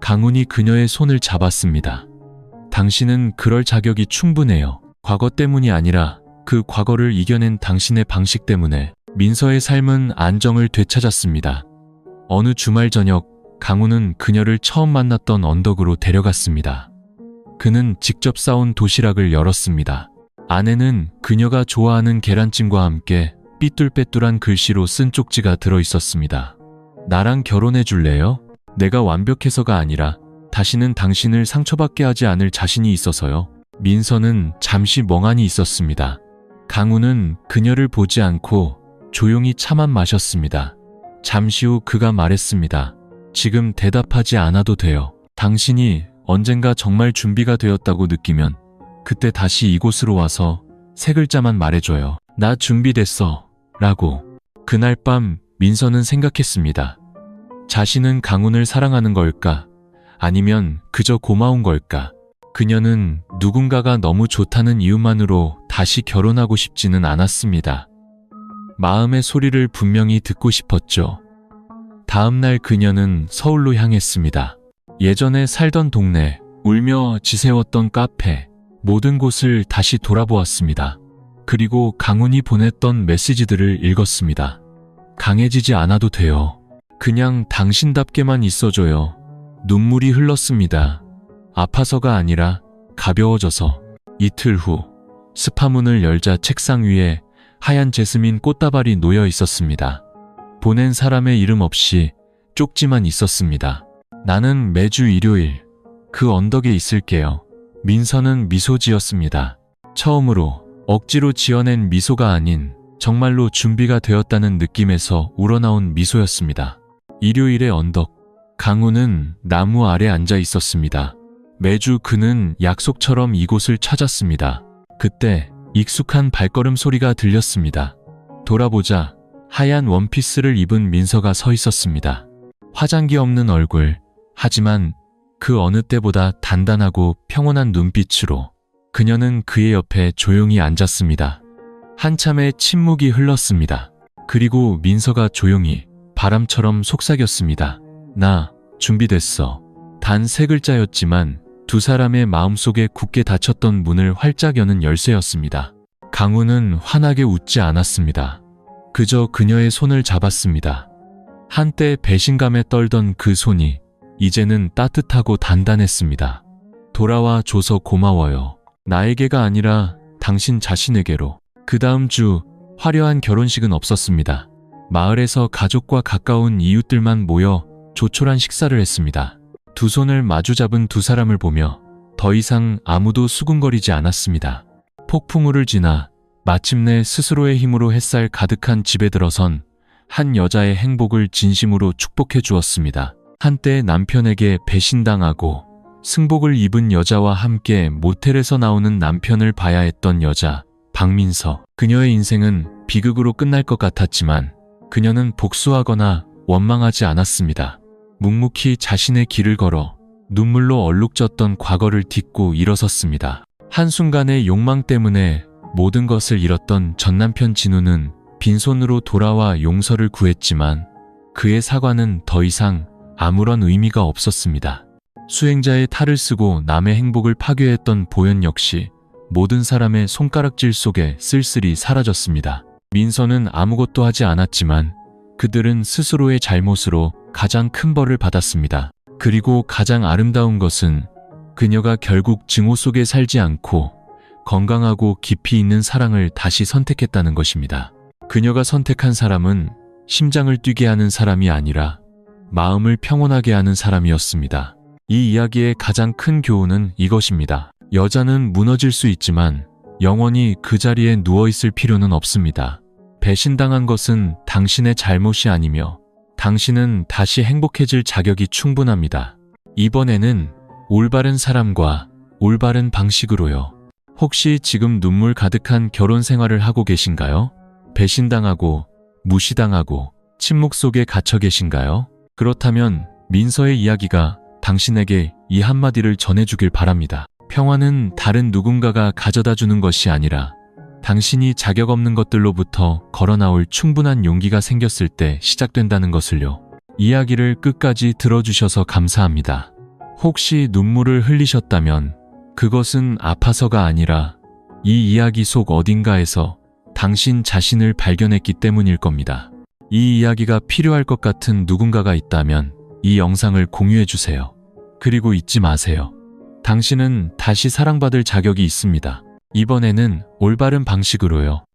강훈이 그녀의 손을 잡았습니다. 당신은 그럴 자격이 충분해요. 과거 때문이 아니라 그 과거를 이겨낸 당신의 방식 때문에. 민서의 삶은 안정을 되찾았습니다. 어느 주말 저녁 강훈은 그녀를 처음 만났던 언덕으로 데려갔습니다. 그는 직접 싸온 도시락을 열었습니다. 안에는 그녀가 좋아하는 계란찜과 함께 삐뚤빼뚤한 글씨로 쓴 쪽지가 들어있었습니다. 나랑 결혼해 줄래요? 내가 완벽해서가 아니라 다시는 당신을 상처받게 하지 않을 자신이 있어서요. 민서는 잠시 멍하니 있었습니다. 강훈은 그녀를 보지 않고 조용히 차만 마셨습니다. 잠시 후 그가 말했습니다. 지금 대답하지 않아도 돼요. 당신이 언젠가 정말 준비가 되었다고 느끼면 그때 다시 이곳으로 와서 세 글자만 말해줘요. 나 준비됐어. 라고. 그날 밤 민서는 생각했습니다. 자신은 강훈을 사랑하는 걸까? 아니면 그저 고마운 걸까? 그녀는 누군가가 너무 좋다는 이유만으로 다시 결혼하고 싶지는 않았습니다. 마음의 소리를 분명히 듣고 싶었죠. 다음날 그녀는 서울로 향했습니다. 예전에 살던 동네, 울며 지새웠던 카페, 모든 곳을 다시 돌아보았습니다. 그리고 강훈이 보냈던 메시지들을 읽었습니다. 강해지지 않아도 돼요. 그냥 당신답게만 있어줘요. 눈물이 흘렀습니다. 아파서가 아니라 가벼워져서. 이틀 후 스파문을 열자 책상 위에 하얀 제스민 꽃다발이 놓여 있었습니다. 보낸 사람의 이름 없이 쪽지만 있었습니다. 나는 매주 일요일 그 언덕에 있을게요. 민서는 미소 지었습니다. 처음으로 억지로 지어낸 미소가 아닌 정말로 준비가 되었다는 느낌에서 우러나온 미소였습니다. 일요일의 언덕. 강훈은 나무 아래 앉아 있었습니다. 매주 그는 약속처럼 이곳을 찾았습니다. 그때 익숙한 발걸음 소리가 들렸습니다. 돌아보자 하얀 원피스를 입은 민서가 서 있었습니다. 화장기 없는 얼굴, 하지만 그 어느 때보다 단단하고 평온한 눈빛으로. 그녀는 그의 옆에 조용히 앉았습니다. 한참의 침묵이 흘렀습니다. 그리고 민서가 조용히 바람처럼 속삭였습니다. 나 준비됐어. 단 세 글자였지만 두 사람의 마음속에 굳게 닫혔던 문을 활짝 여는 열쇠였습니다. 강훈은 환하게 웃지 않았습니다. 그저 그녀의 손을 잡았습니다. 한때 배신감에 떨던 그 손이 이제는 따뜻하고 단단했습니다. 돌아와 줘서 고마워요. 나에게가 아니라 당신 자신에게로. 그 다음 주 화려한 결혼식은 없었습니다. 마을에서 가족과 가까운 이웃들만 모여 조촐한 식사를 했습니다. 두 손을 마주잡은 두 사람을 보며 더 이상 아무도 수군거리지 않았습니다. 폭풍우를 지나 마침내 스스로의 힘으로 햇살 가득한 집에 들어선 한 여자의 행복을 진심으로 축복해 주었습니다. 한때 남편에게 배신당하고 승복을 입은 여자와 함께 모텔에서 나오는 남편을 봐야 했던 여자, 박민서. 그녀의 인생은 비극으로 끝날 것 같았지만 그녀는 복수하거나 원망하지 않았습니다. 묵묵히 자신의 길을 걸어 눈물로 얼룩졌던 과거를 딛고 일어섰습니다. 한순간의 욕망 때문에 모든 것을 잃었던 전남편 진우는 빈손으로 돌아와 용서를 구했지만 그의 사과는 더 이상 아무런 의미가 없었습니다. 수행자의 탈을 쓰고 남의 행복을 파괴했던 보현 역시 모든 사람의 손가락질 속에 쓸쓸히 사라졌습니다. 민서는 아무것도 하지 않았지만 그들은 스스로의 잘못으로 가장 큰 벌을 받았습니다. 그리고 가장 아름다운 것은 그녀가 결국 증오 속에 살지 않고 건강하고 깊이 있는 사랑을 다시 선택했다는 것입니다. 그녀가 선택한 사람은 심장을 뛰게 하는 사람이 아니라 마음을 평온하게 하는 사람이었습니다. 이 이야기의 가장 큰 교훈은 이것입니다. 여자는 무너질 수 있지만 영원히 그 자리에 누워있을 필요는 없습니다. 배신당한 것은 당신의 잘못이 아니며 당신은 다시 행복해질 자격이 충분합니다. 이번에는 올바른 사람과 올바른 방식으로요. 혹시 지금 눈물 가득한 결혼 생활을 하고 계신가요? 배신당하고 무시당하고 침묵 속에 갇혀 계신가요? 그렇다면 민서의 이야기가 당신에게 이 한마디를 전해주길 바랍니다. 평화는 다른 누군가가 가져다 주는 것이 아니라 당신이 자격 없는 것들로부터 걸어나올 충분한 용기가 생겼을 때 시작된다는 것을요. 이야기를 끝까지 들어주셔서 감사합니다. 혹시 눈물을 흘리셨다면 그것은 아파서가 아니라 이 이야기 속 어딘가에서 당신 자신을 발견했기 때문일 겁니다. 이 이야기가 필요할 것 같은 누군가가 있다면 이 영상을 공유해주세요. 그리고 잊지 마세요. 당신은 다시 사랑받을 자격이 있습니다. 이번에는 올바른 방식으로요.